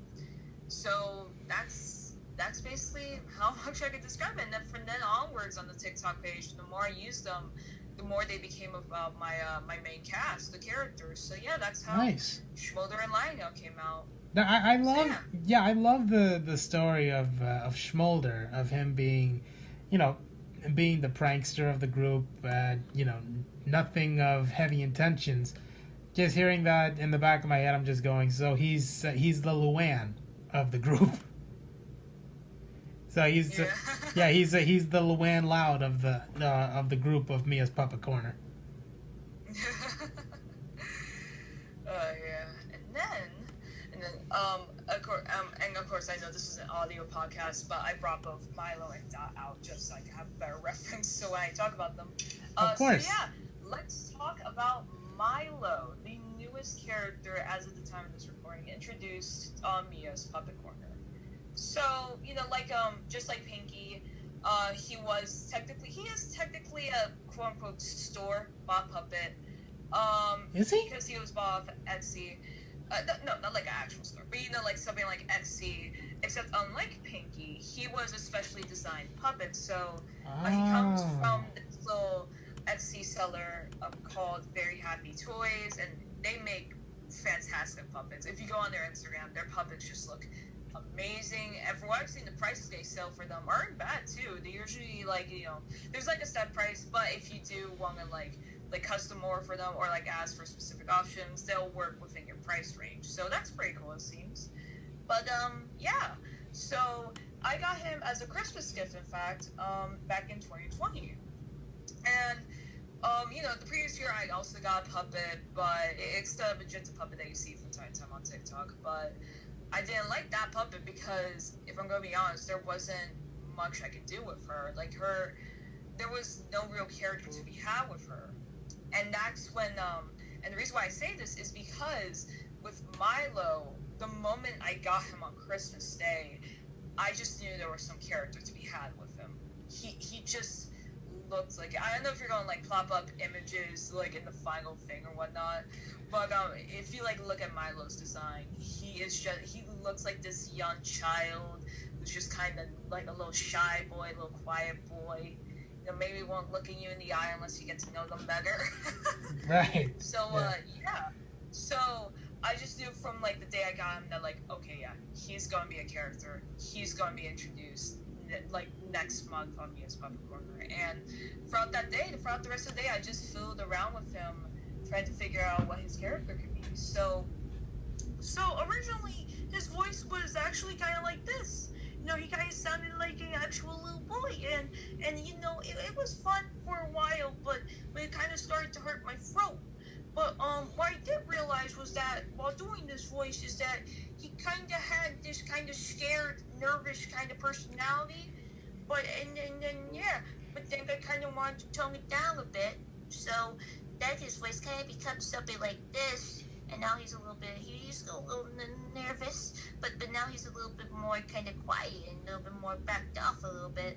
So that's basically how much I could describe it. And then from then onwards on the TikTok page, the more I used them, the more they became about my main cast, the characters. So yeah, that's how Nice. Schmoulder and Lionel came out. Now, I love, So, yeah, I love the story of Schmoulder, of him being, being the prankster of the group. Nothing of heavy intentions. Just hearing that in the back of my head, I'm just going, so he's the Luan of the group. So he's yeah. he's the Luan Loud of the group of Mia's Puppet Corner. Yeah, and of course, I know this is an audio podcast, but I brought both Milo and Dot out just so I can have a better reference so when I talk about them. Of course. So yeah, let's talk about Milo, the newest character as of the time of this recording, introduced on Mia's Puppet Corner. So, just like Pinkie, he is technically a quote unquote store bought puppet. Is he? Because he was bought off Etsy. No, not like an actual store, but like something like Etsy. Except unlike Pinkie, he was a specially designed puppet. So he comes from this little Etsy seller called Very Happy Toys, and they make fantastic puppets. If you go on their Instagram, their puppets just look amazing. And from what I've seen, the prices they sell for them aren't bad too. They usually there's like a set price, but if you do want to like custom more for them or like ask for specific options, they'll work within your price range. So that's pretty cool, it seems. But yeah. So I got him as a Christmas gift, in fact, back in 2020. And the previous year I also got a puppet, but it's the magenta puppet that you see from time to time on TikTok. But I didn't like that puppet because, if I'm gonna be honest, there wasn't much I could do with her. There was no real character to be had with her. And that's when And the reason why I say this is because with Milo, the moment I got him on Christmas Day, I just knew there was some character to be had with him. He just looked like, I don't know if you're going to like plop up images like in the final thing or whatnot, but if you like look at Milo's design, he looks like this young child who's just kind of like a little shy boy, a little quiet boy. You know, maybe won't look at you in the eye unless you get to know them better. Right. So yeah. So I just knew from like the day I got him that like, okay, yeah, he's gonna be a character. He's gonna be introduced like next month on Mia's Puppet Corner. And throughout the rest of the day, I just fooled around with him, trying to figure out what his character could be. So originally his voice was actually kind of like this. You know, he kind of sounded like an actual little boy, and you know, it was fun for a while, but it kind of started to hurt my throat. But what I did realize was that while doing this voice is that he kind of had this kind of scared, nervous kind of personality. But then I kind of wanted to tone it down a bit, so that his voice kind of becomes something like this. And now he's a little nervous, but now he's a little bit more kind of quiet and a little bit more backed off a little bit.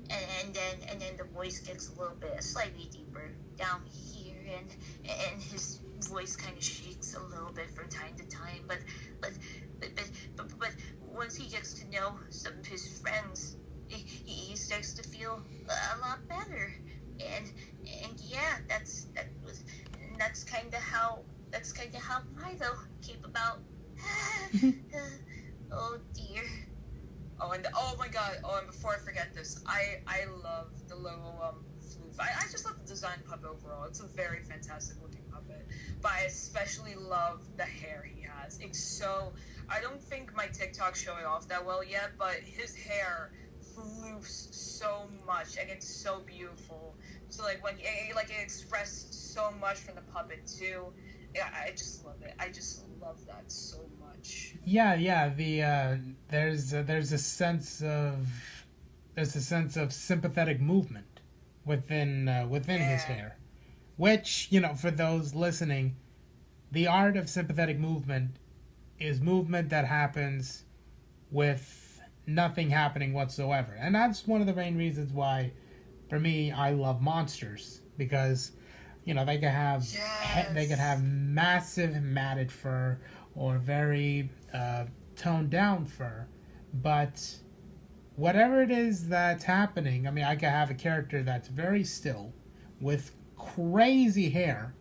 And then the voice gets a little bit slightly deeper down here, and his voice kind of shakes a little bit from time to time. But once he gets to know some of his friends, he starts to feel a lot better. And yeah, that's kind of how Milo came about. Oh dear. Oh, and oh my god. Oh, and before I forget this, I love the little floof. I just love the design puppet overall. It's a very fantastic looking puppet. But I especially love the hair he has. It's so, I don't think my TikTok's showing off that well yet, but his hair floofs so much and it's so beautiful. So like when it expressed so much from the puppet too. I just love it. I just love that so much. Yeah. There's a sense of sympathetic movement within his hair, which, you know, for those listening, the art of sympathetic movement is movement that happens with nothing happening whatsoever, and that's one of the main reasons why, for me, I love monsters, because, you know, they could have massive matted fur or very toned down fur, but whatever it is that's happening, I mean, I could have a character that's very still with crazy hair,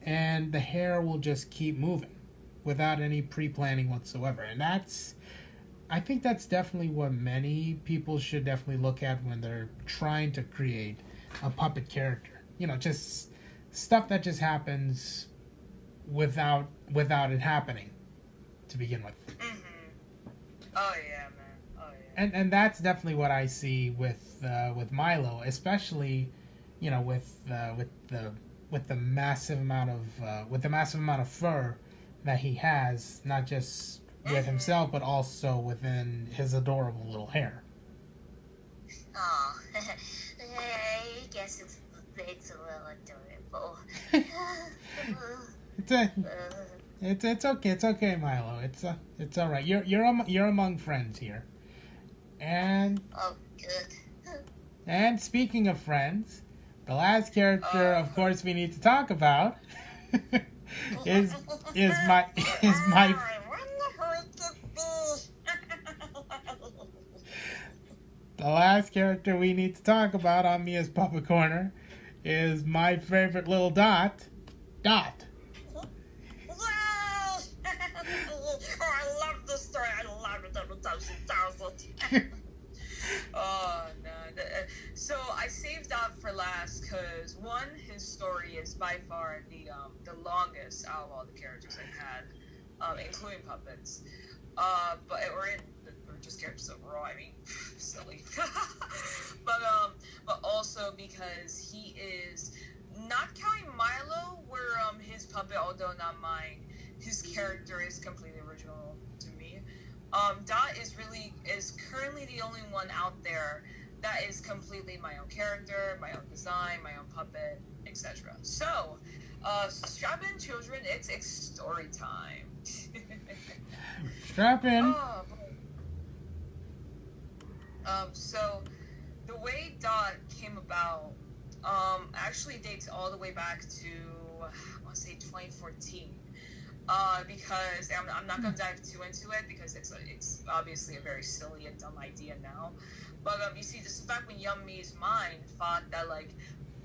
and the hair will just keep moving without any pre-planning whatsoever. And I think that's definitely what many people should definitely look at when they're trying to create a puppet character. You know, just stuff that just happens without it happening to begin with. Mm-hmm. Oh yeah, man. Oh yeah. And that's definitely what I see with Milo, especially, you know, with the massive amount of fur that he has, not just with himself but also within his adorable little hair. Oh, I guess it's a little adorable. It's okay. It's okay, Milo. It's all right. You're among friends here. And Oh, good. and speaking of friends, the last character, of course, we need to talk about is my the last character we need to talk about on Mia's Puppet Corner is my favorite little Dot. Dot. I love this story. I love it every time she tells it. Oh no! So I saved Dot for last because one, his story is by far the longest out of all the characters I've had, including puppets. Or just characters overall. I mean, silly. but also because he is, not counting Milo, where his puppet, although not mine, his character is completely original to me. Dot is currently the only one out there that is completely my own character, my own design, my own puppet, etc. So Strap in, children. It's story time. Strap in. Oh, so the way Dot came about, actually dates all the way back to I want to say 2014. Because I'm not gonna dive too into it because it's obviously a very silly and dumb idea now. But you see, this is back when Young Me's mind thought that like,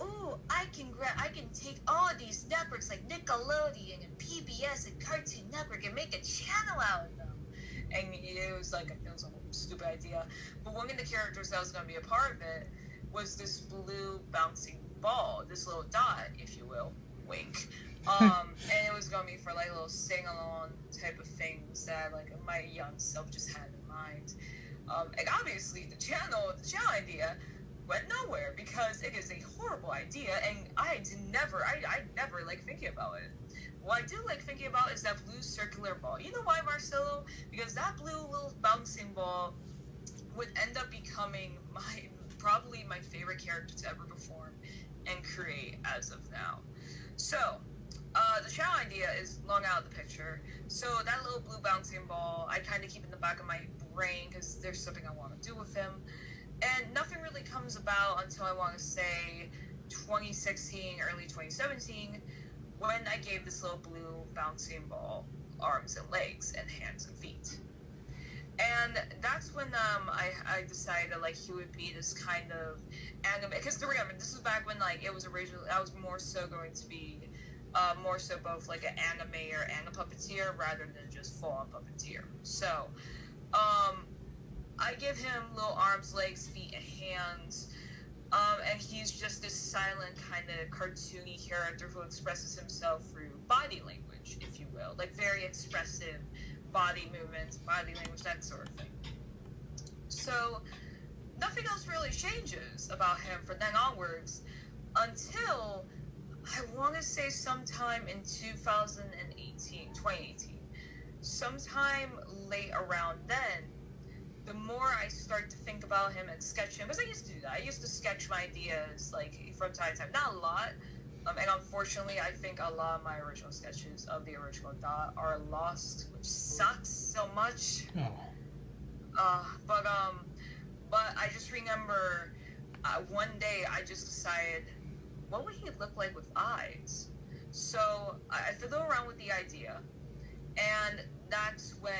oh, I can take all of these networks like Nickelodeon and PBS and Cartoon Network and make a channel out of them. And it was like it was a whole stupid idea. But one of the characters that was gonna be a part of it was this blue bouncing ball, this little dot, if you will, wink. And it was gonna be for like little sing-along type of things that like my young self just had in mind. And obviously the channel idea went nowhere because it is a horrible idea, and I never like thinking about it. What I do like thinking about is that blue circular ball. You know why, Marcelo? Because that blue little bouncing ball would end up becoming probably my favorite character to ever perform and create as of now. So, the channel idea is long out of the picture. So that little blue bouncing ball, I kind of keep in the back of my brain because there's something I want to do with him. And nothing really comes about until I want to say 2016, early 2017, when I gave this little blue bouncing ball arms and legs and hands and feet. And that's when I decided like he would be this kind of anime, because remember this was back when like it was originally I was more so going to be more so both like an animator and a puppeteer rather than just full on puppeteer. So I give him little arms, legs, feet, and hands. And he's just this silent kind of cartoony character who expresses himself through body language, if you will, like very expressive body movements, body language, that sort of thing. So nothing else really changes about him from then onwards until I want to say sometime in 2018, sometime late around then. The more I start to think about him and sketch him, because I used to do that. I used to sketch my ideas like from time to time, not a lot. And unfortunately, I think a lot of my original sketches of the original Dot are lost, which sucks so much. But I just remember one day I just decided, what would he look like with eyes? So I fiddled around with the idea, and that's when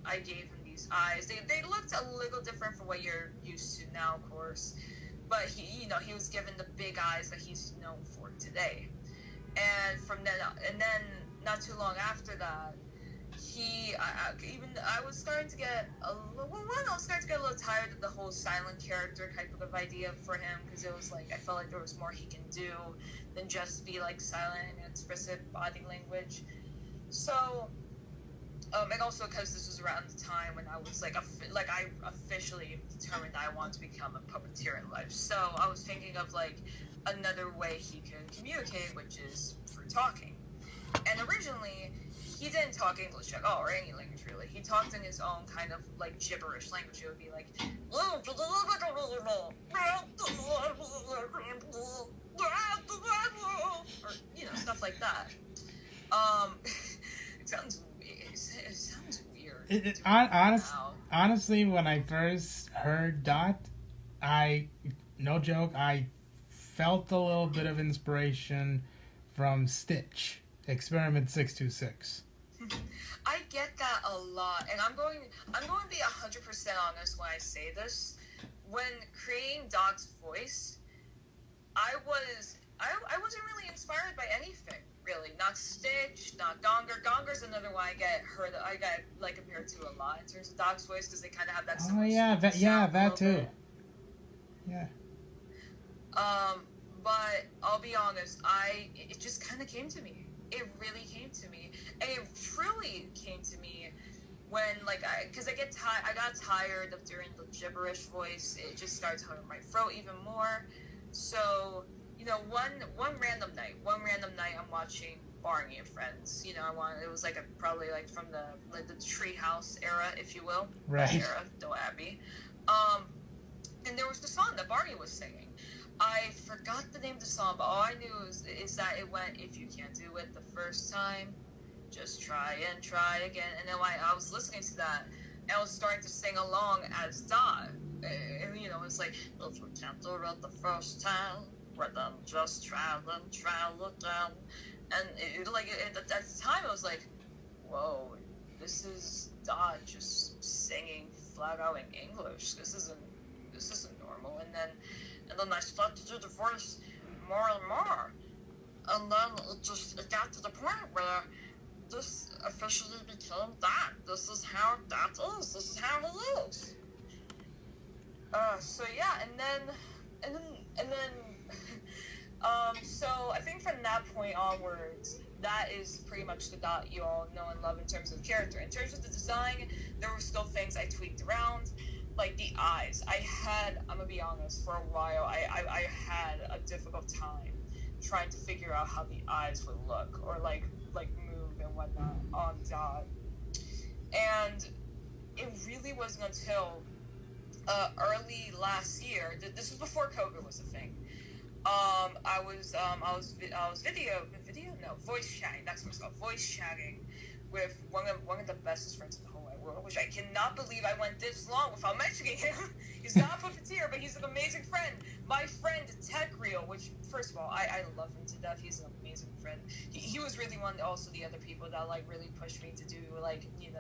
I gave him these eyes. They looked a little different from what you're used to now, of course. But he was given the big eyes that he's known for today. And from then, not too long after that, I was starting to get a little tired of the whole silent character type of idea for him, because it was like I felt like there was more he can do than just be like silent and expressive body language. So. And also because this was around the time when I was I officially determined I wanted to become a puppeteer in life. So I was thinking of like another way he could communicate, which is through talking. And originally, he didn't talk English at all, or any language really. He talked in his own kind of like gibberish language. It would be like, or stuff like that. It sounds weird. Honestly, when I first heard Dot, no joke, I felt a little bit of inspiration from Stitch, Experiment 626. I get that a lot, and I'm going to be 100% honest when I say this. When creating Dot's voice, I wasn't really inspired by anything. Really, not Stitch, not Gonger. Gonger's another one I get like compared to a lot in terms of Doc's voice, because they kind of have that similar. That too. Bit. Yeah. But I'll be honest, it just kind of came to me. It really came to me, and it truly came to me when I got tired of doing the gibberish voice. It just started to hurt my throat even more. So. One random night, I'm watching Barney and Friends. It was probably from the Treehouse era, if you will. Right. Era, don't at me. And there was the song that Barney was singing. I forgot the name of the song, but all I knew is that it went, if you can't do it the first time, just try and try again. And then I was listening to that, and I was starting to sing along as Dot. And, you know, it's like, if you can't do it the first time, well, then just try again. And at the time, I was like, whoa, this is Dot just singing flat out in English. This isn't normal. And then I started to do the voice more and more. And then it got to the point where this officially became that. This is how that is. This is how it is. So yeah, so I think from that point onwards, that is pretty much the Dot you all know and love in terms of character. In terms of the design, there were still things I tweaked around, like the eyes. I'm gonna be honest, for a while, I had a difficult time trying to figure out how the eyes would look or like move and whatnot on Dot. And it really wasn't until early last year. This was before COVID was a thing. I was voice chatting. That's what it's called, voice chatting with one of the bestest friends in the whole wide world, which I cannot believe I went this long without mentioning him. He's not a puppeteer, but he's an amazing friend. My friend Tech Real, which first of all, I love him to death. He's an amazing friend. He was really one of also the other people that like really pushed me to do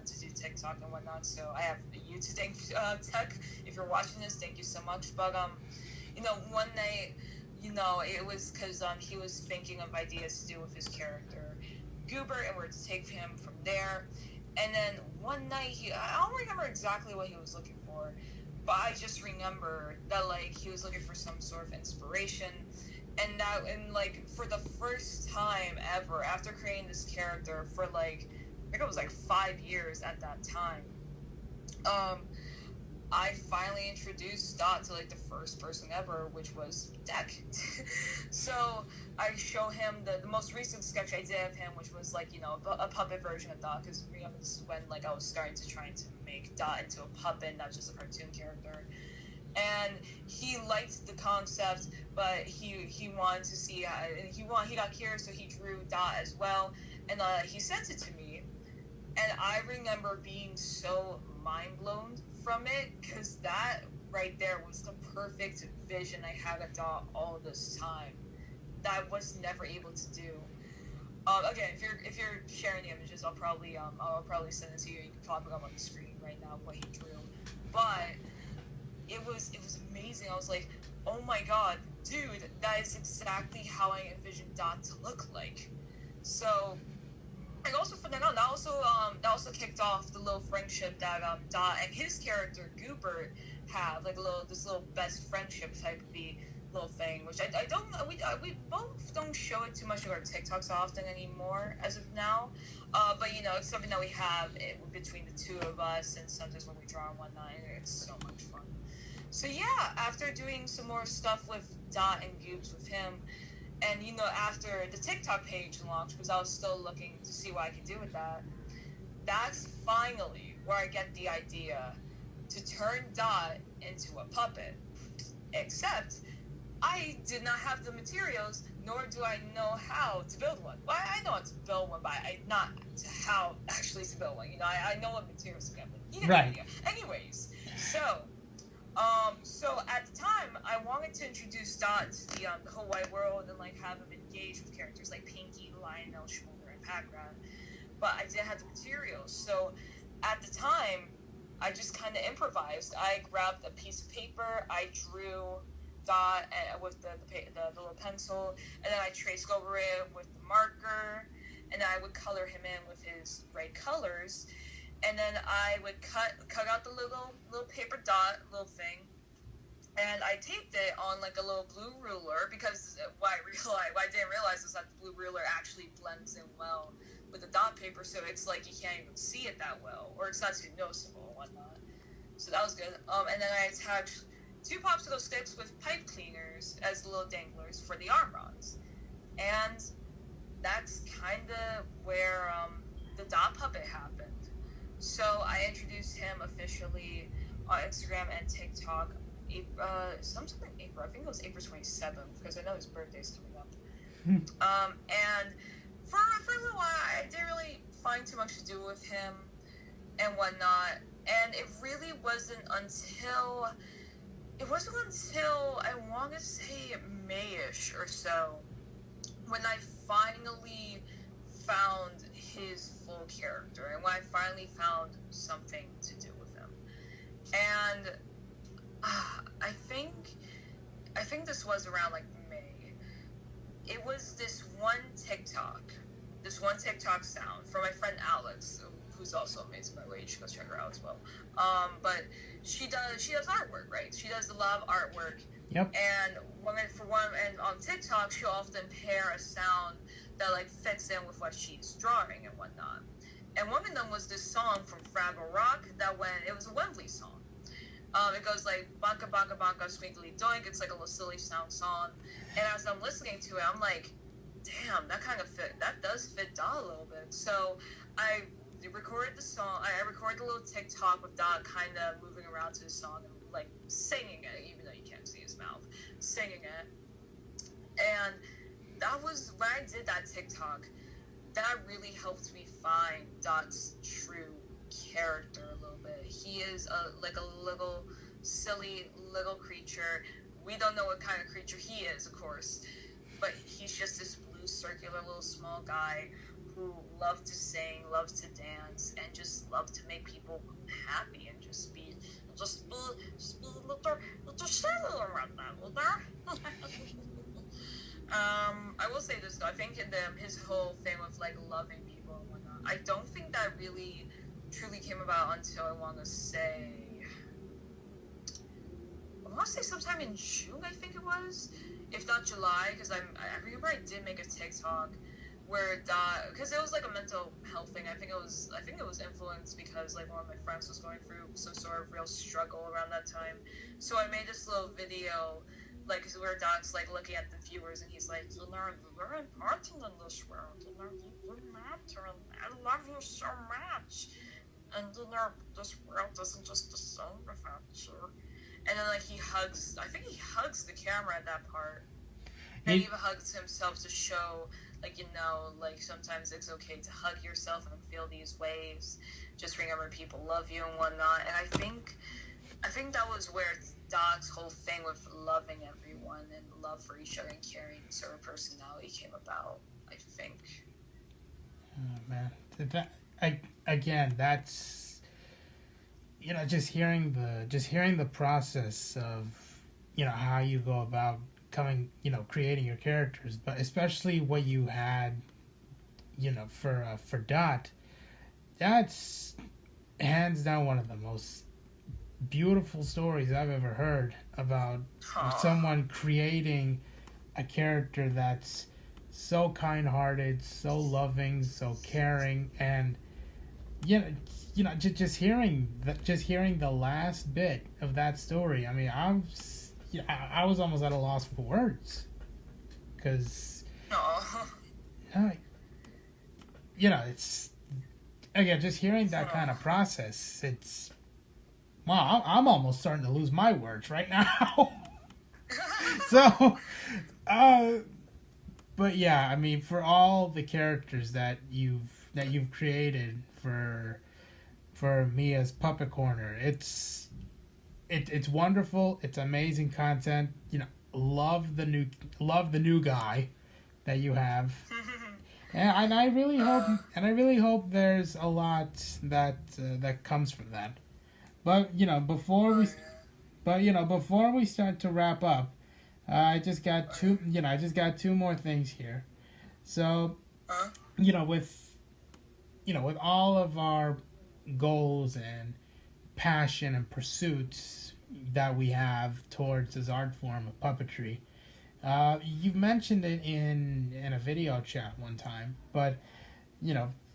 to do TikTok and whatnot. So I have you to thank, Tech. If you're watching this, thank you so much. But one night, it was because he was thinking of ideas to do with his character Goober, and we're to take him from there. And then one night, I don't remember exactly what he was looking for, but I just remember that like he was looking for some sort of inspiration, and for the first time ever, after creating this character for like I think it was like 5 years at that time, I finally introduced Dot to like the first person ever, which was Deck. So I show him the most recent sketch I did of him, which was like a puppet version of Dot, because this is when like I was starting to try to make Dot into a puppet, not just a cartoon character. And he liked the concept, but he wanted to see he got curious, so he drew Dot as well, and he sent it to me, and I remember being so mind blown from it, because that right there was the perfect vision I had of Dot all this time that I was never able to do. Again, if you're sharing the images, I'll probably send it to you. You can pop it up on the screen right now what he drew, but it was amazing. I was like, oh my god, dude, that is exactly how I envisioned Dot to look like. So. And also from then on, that also kicked off the little friendship that Dot and his character Goober have, like this little best friendship type of little thing, which I don't we both don't show it too much on our TikToks often anymore as of now, but it's something that we have between the two of us, and sometimes when we draw and whatnot, it's so much fun. So yeah, after doing some more stuff with Dot and Goobs with him. And, after the TikTok page launched, because I was still looking to see what I could do with that, that's finally where I get the idea to turn Dot into a puppet. Except, I did not have the materials, nor do I know how to build one. Well, I know how to build one, but not how actually to build one. I know what materials to get, but you get the idea. Anyways, so at the time, I wanted to introduce Dot to the whole wide world and like have him engage with characters like Pinkie, Lionel, Schmoulder, and Pac-Man, but I didn't have the materials. So at the time, I just kind of improvised. I grabbed a piece of paper, I drew Dot with the little pencil, and then I traced over it with the marker, and then I would color him in with his bright colors. And then I would cut out the little paper dot little thing, and I taped it on like a little blue ruler, because what I didn't realize is that the blue ruler actually blends in well with the dot paper, so it's like you can't even see it that well, or it's not too noticeable and whatnot. So that was good. And then I attached 2 popsicle sticks with pipe cleaners as little danglers for the arm rods, and that's kind of where the Dot puppet happened. So I introduced him officially on Instagram and TikTok sometime in April. I think it was April 27th because I know his birthday's coming up. Hmm. And for a little while, I didn't really find too much to do with him and whatnot. And it really wasn't until I want to say Mayish or so when I finally found his full character and when I finally found something to do with him. And I think this was around like May. It was this one TikTok sound from my friend Alex, who's also amazing by the way. You should go check her out as well. But she does artwork, right? She does a lot of artwork. Yep. And on TikTok, she'll often pair a sound that like fits in with what she's drawing and whatnot. And one of them was this song from Fraggle Rock it was a Wembley song. It goes like banka banka banka squinkly doink. It's like a little silly sound song. And as I'm listening to it, I'm like, damn, that does fit Dot a little bit. So I recorded the song. I recorded a little TikTok with Dot kind of moving around to the song and like singing it, even though you can't see his mouth, singing it. And that was when I did that TikTok. That really helped me find Dot's true character a little bit. He is a little silly little creature. We don't know what kind of creature he is, of course, but he's just this blue circular little small guy who loves to sing, loves to dance, and just loves to make people happy and just be a little silly around that, will there? I will say this though. I think his whole thing with like loving people and whatnot, I don't think that really truly came about until I want to say sometime in June. I think it was, if not July, because I remember I did make a TikTok where because it was like a mental health thing. I think it was influenced because like one of my friends was going through some sort of real struggle around that time. So I made this little video like where Dot's like looking at the viewers and he's like, you're very important in this world. You matter, and I love you so much. And this world isn't just the same without you. And then like he hugs the camera at that part. And he even hugs himself to show like sometimes it's okay to hug yourself and feel these waves. Just remember people love you and whatnot. And I think that was where Dot's whole thing with loving everyone and love for each other and carrying sort of personality came about, I think. Oh man. That's just hearing the process of how you go about creating your characters, but especially what you had for Dot. That's hands down one of the most beautiful stories I've ever heard about someone creating a character that's so kind-hearted, so loving, so caring, and just hearing the last bit of that story. I mean, I was almost at a loss for words, because it's again just hearing that kind of process. It's wow, I'm almost starting to lose my words right now. So, but yeah, I mean, for all the characters that you've created for Mia's Puppet Corner, it's wonderful. It's amazing content. Love the new guy that you have, and I really hope there's a lot that comes from that. But before we start to wrap up, I just got two more things here. So, with all of our goals and passion and pursuits that we have towards this art form of puppetry, you mentioned it in a video chat one time, but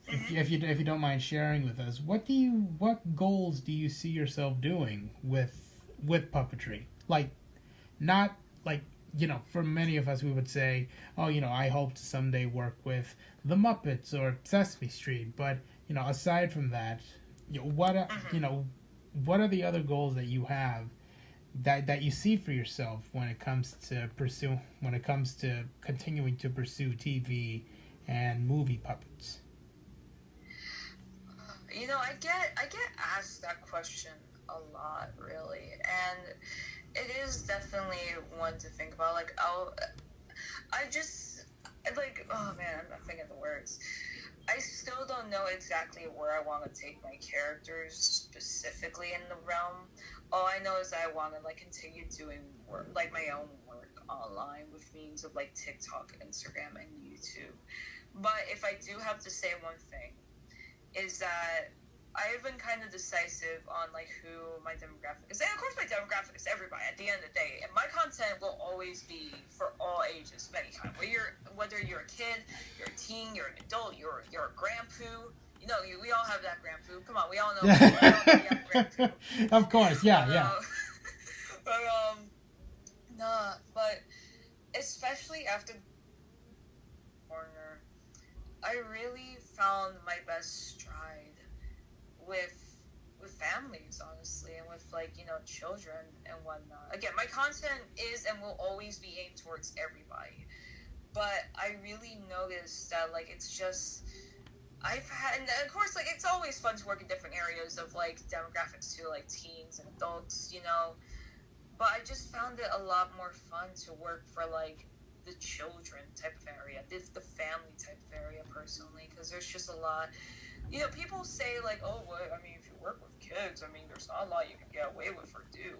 if you don't mind sharing with us, what goals do you see yourself doing with puppetry? Like, not like for many of us we would say, oh, I hope to someday work with the Muppets or Sesame Street, but aside from that, what are the other goals that you have that you see for yourself when it comes to continuing to pursue TV and movie puppets? I get asked that question a lot, really, and it is definitely one to think about. Like, I just like, oh man, I'm not thinking of the words. I still don't know exactly where I want to take my characters specifically in the realm. All I know is that I want to like continue doing work, like my own work online with means of like TikTok, Instagram, and YouTube. But if I do have to say one thing, is that I've been kind of decisive on like who my demographic is. And of course, my demographic is everybody. At the end of the day, and my content will always be for all ages, of any kind. Whether you're a kid, you're a teen, you're an adult, you're a grandpoo. We all have that grandpoo. Come on, we all know. We have grandpoo. Of course, yeah, But, yeah. but nah. But especially after corner, I really found my best stride with families, honestly, and with like children and whatnot. Again, my content is and will always be aimed towards everybody, but I really noticed that like it's just I've had, and of course, like it's always fun to work in different areas of like demographics too, like teens and adults. But I just found it a lot more fun to work for like the children type of area, the family type of area personally, because there's just a lot. People say like, oh, well, I mean, if you work with kids, I mean, there's not a lot you can get away with or do.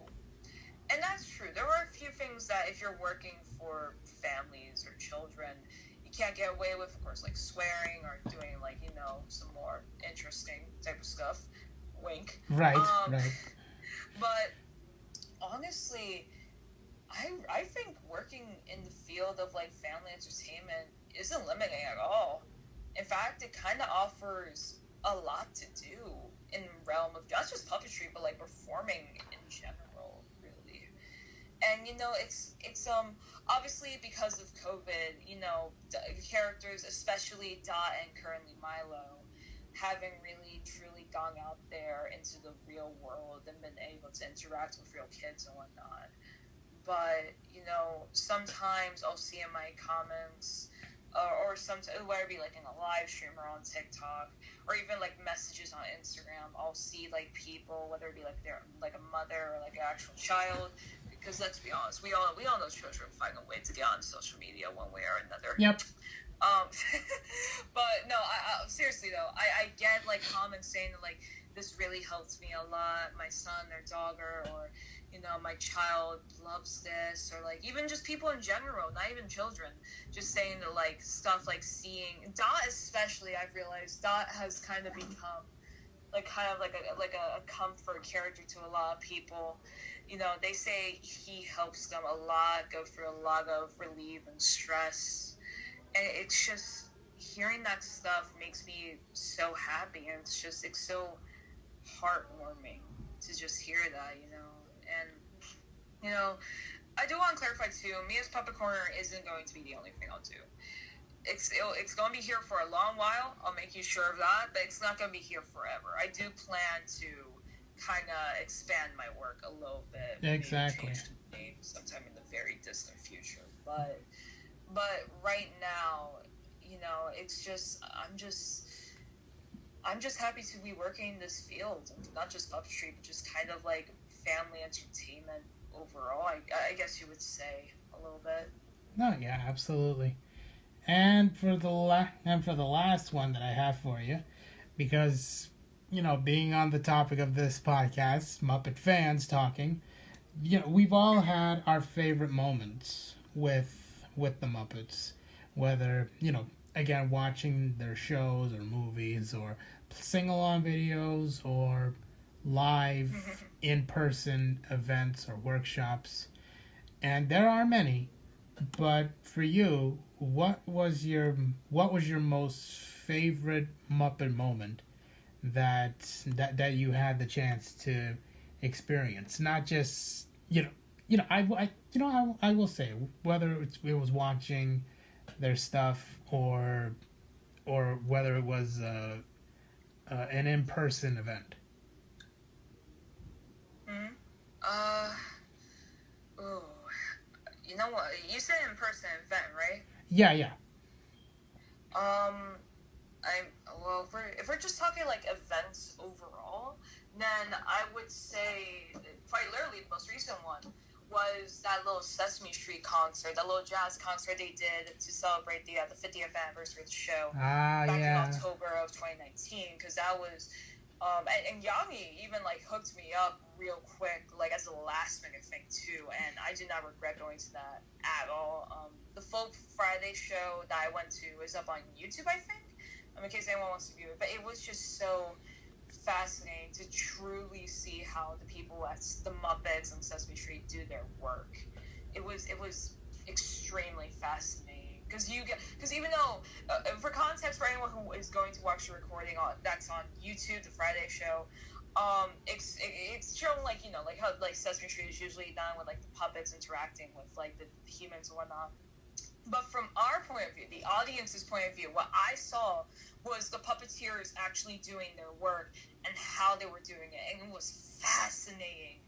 And that's true. There are a few things that if you're working for families or children, you can't get away with, of course, like swearing or doing like, some more interesting type of stuff. Wink. Right, right. But honestly, I think working in the field of like family entertainment isn't limiting at all. In fact, it kind of offers a lot to do in the realm of not just puppetry, but like performing in general, really. And it's obviously because of COVID, the characters, especially Dot and currently Milo, having really truly gone out there into the real world and been able to interact with real kids and whatnot. But sometimes I'll see in my comments, or sometimes whether it be like in a live stream or on TikTok, or even like messages on Instagram, I'll see like people, whether it be like they're like a mother or like an actual child, because let's be honest, we all know children find a way to get on social media one way or another. Yep. Um, but no, seriously though, I get like comments saying that like this really helped me a lot. My son or daughter, or my child loves this, or like even just people in general, not even children, just saying that like stuff like seeing Dot, especially I've realized Dot has kind of become like kind of like a comfort character to a lot of people. They say he helps them a lot go through a lot of relief and stress, and it's just hearing that stuff makes me so happy, and it's so heartwarming to just hear that. And I do want to clarify too, Mia's Puppet Corner isn't going to be the only thing I'll do. It's going to be here for a long while, I'll make you sure of that, but it's not going to be here forever. I do plan to kind of expand my work a little bit. Exactly. Change the name sometime in the very distant future. But right now, it's just I'm just happy to be working in this field, not just puppetry, but just kind of like family entertainment overall. I guess you would say a little bit. No, yeah, absolutely. And for the last one that I have for you, because being on the topic of this podcast, Muppet fans talking, we've all had our favorite moments with the Muppets, whether again watching their shows or movies or sing-along videos or live in-person events or workshops, and there are many. But for you, what was your most favorite Muppet moment that you had the chance to experience? Not just I will say, whether it was watching their stuff or whether it was an in-person event. Mm-hmm. No, you said in-person event, right? Yeah. I well, if we're just talking like events overall, then I would say quite literally the most recent one was that little Sesame Street concert, that little jazz concert they did to celebrate the 50th anniversary of the show Ah, back in yeah. October of 2019. Because that was and Yanni even like hooked me up real quick, like as a last minute thing too, and I did not regret going to that at all. The full Friday show that I went to is up on YouTube, I think, in case anyone wants to view it. But it was just so fascinating to truly see how the people at the Muppets and Sesame Street do their work. It was extremely fascinating because even though for context for anyone who is going to watch the recording that's on YouTube, the Friday show, it's shown like like how like Sesame Street is usually done with like the puppets interacting with like the humans and whatnot. But from our point of view, the audience's point of view, what I saw was the puppeteers actually doing their work and how they were doing it, and it was fascinating.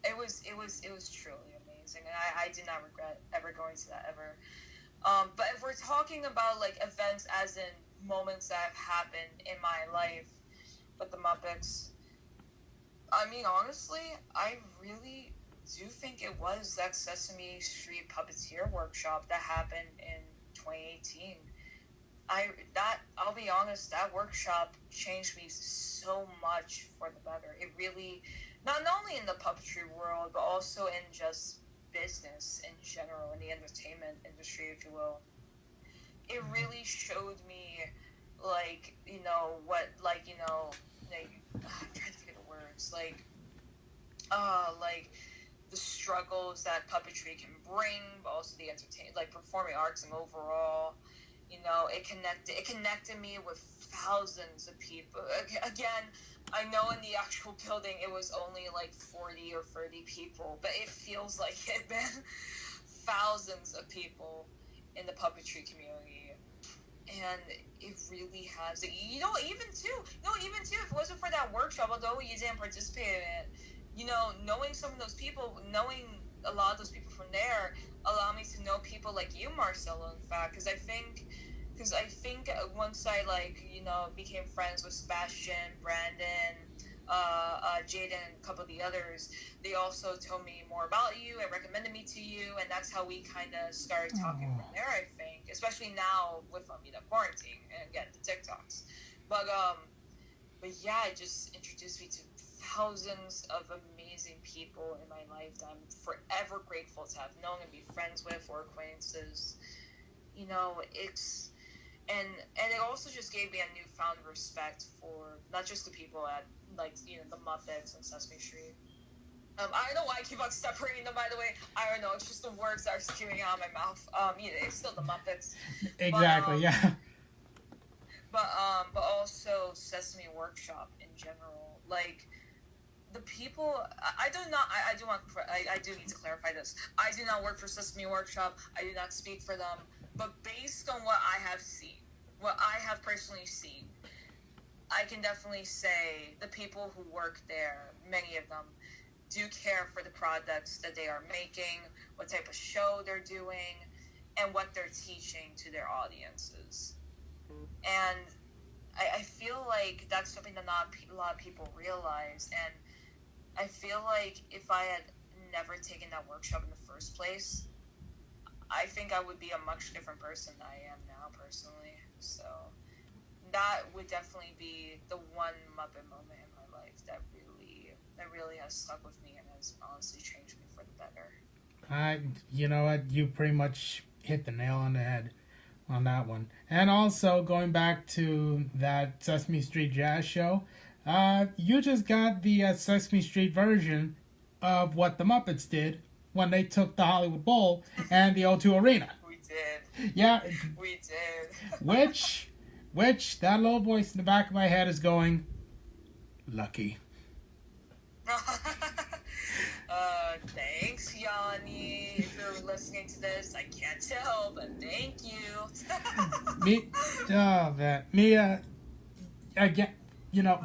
It was truly amazing, and I did not regret ever going to that ever. But if we're talking about like events as in moments that have happened in my life with the Muppets, I mean honestly, I really do think it was that Sesame Street puppeteer workshop that happened in 2018. I'll be honest, that workshop changed me so much for the better. It really, not only in the puppetry world, but also in just business in general, in the entertainment industry, if you will. It really showed me, like, what, like, I'm trying to think of the words, like the struggles that puppetry can bring, but also the like performing arts and overall. It connected me with thousands of people. Again, I know in the actual building it was only like 40 or 30 people, but it feels like it had been thousands of people in the puppetry community. And it really has. Even too, if it wasn't for that workshop, although you didn't participate in it, knowing some of those people, knowing a lot of those people from there, allowed me to know people like you, Marcelo. In fact, because I think once I became friends with Sebastian, Brandon, Jaden, and a couple of the others, they also told me more about you and recommended me to you, and that's how we kind of started talking from there. I think, especially now with quarantine and again the TikToks, but yeah, it just introduced me to thousands of amazing people in my life that I'm forever grateful to have known and be friends with or acquaintances. It's and it also just gave me a newfound respect for not just the people at the Muppets and Sesame Street. I don't know why I keep on separating them. By the way, I don't know. It's just the words that are spewing out of my mouth. It's still the Muppets. Exactly. Yeah. But also Sesame Workshop in general. Like the people, I do not. I do want. I do need to clarify this. I do not work for Sesame Workshop. I do not speak for them. But based on what I have seen, what I have personally seen, I can definitely say the people who work there, many of them, do care for the products that they are making, what type of show they're doing, and what they're teaching to their audiences. And I feel like that's something that not a lot of people realize. And I feel like if I had never taken that workshop in the first place, I think I would be a much different person than I am now, personally. So that would definitely be the one Muppet moment in my life that really has stuck with me and has honestly changed me for the better. You know what? You pretty much hit the nail on the head on that one. And also going back to that Sesame Street Jazz show, you just got the Sesame Street version of what the Muppets did when they took the Hollywood Bowl and the O2 Arena. We did. Yeah. We did. which that little voice in the back of my head is going, lucky. Thanks, Yanni. If you're listening to this, I can't tell, but thank you. Mia, again,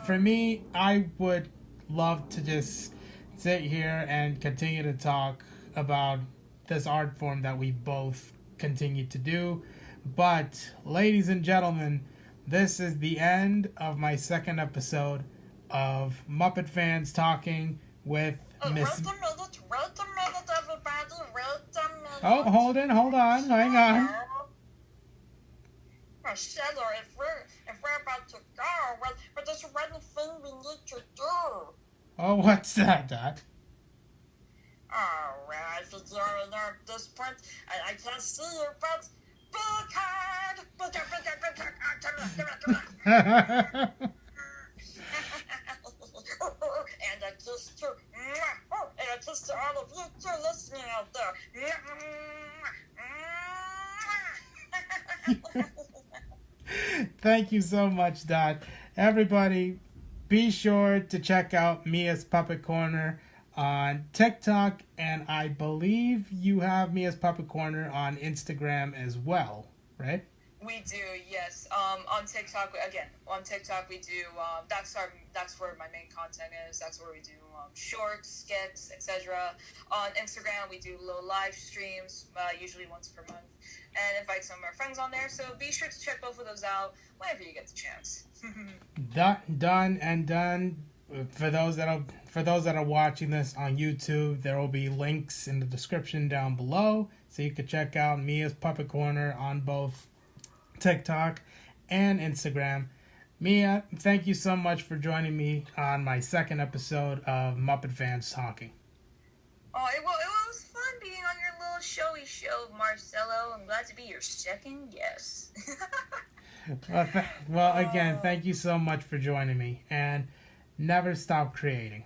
for me, I would love to just sit here and continue to talk about this art form that we both continue to do. But, ladies and gentlemen, this is the end of my second episode of Muppet Fans Talking with Miss... Wait a minute, everybody, wait a minute. Oh, hold on, hang on. Marcelo, if we're about to go, but there's one thing we need to do. Oh, what's that, Dad? Oh, well, I think you're in there at this point. I can't see you, but big hand! And a kiss to, and a kiss to all of you too listening out there. Thank you so much, Dot. Everybody, be sure to check out Mia's Puppet Corner on TikTok, and I believe you have Mia's Puppet Corner on Instagram as well, right? We do, yes. On TikTok, we do. That's where my main content is. That's where we do shorts, skits, etc. On Instagram, we do little live streams, usually once per month, and invite some of our friends on there. So be sure to check both of those out whenever you get the chance. Done. For those that are watching this on YouTube, there will be links in the description down below, so you can check out Mia's Puppet Corner on both TikTok and Instagram. Mia, thank you so much for joining me on my second episode of Muppet Fans Talking. Oh, it was fun being on your little showy show, Marcelo. I'm glad to be your second guest. Well, again, thank you so much for joining me, and never stop creating.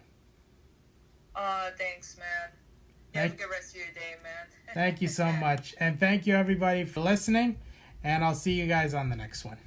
Thanks, man. Have a good rest of your day, man. Thank you so much, and thank you everybody for listening, and I'll see you guys on the next one.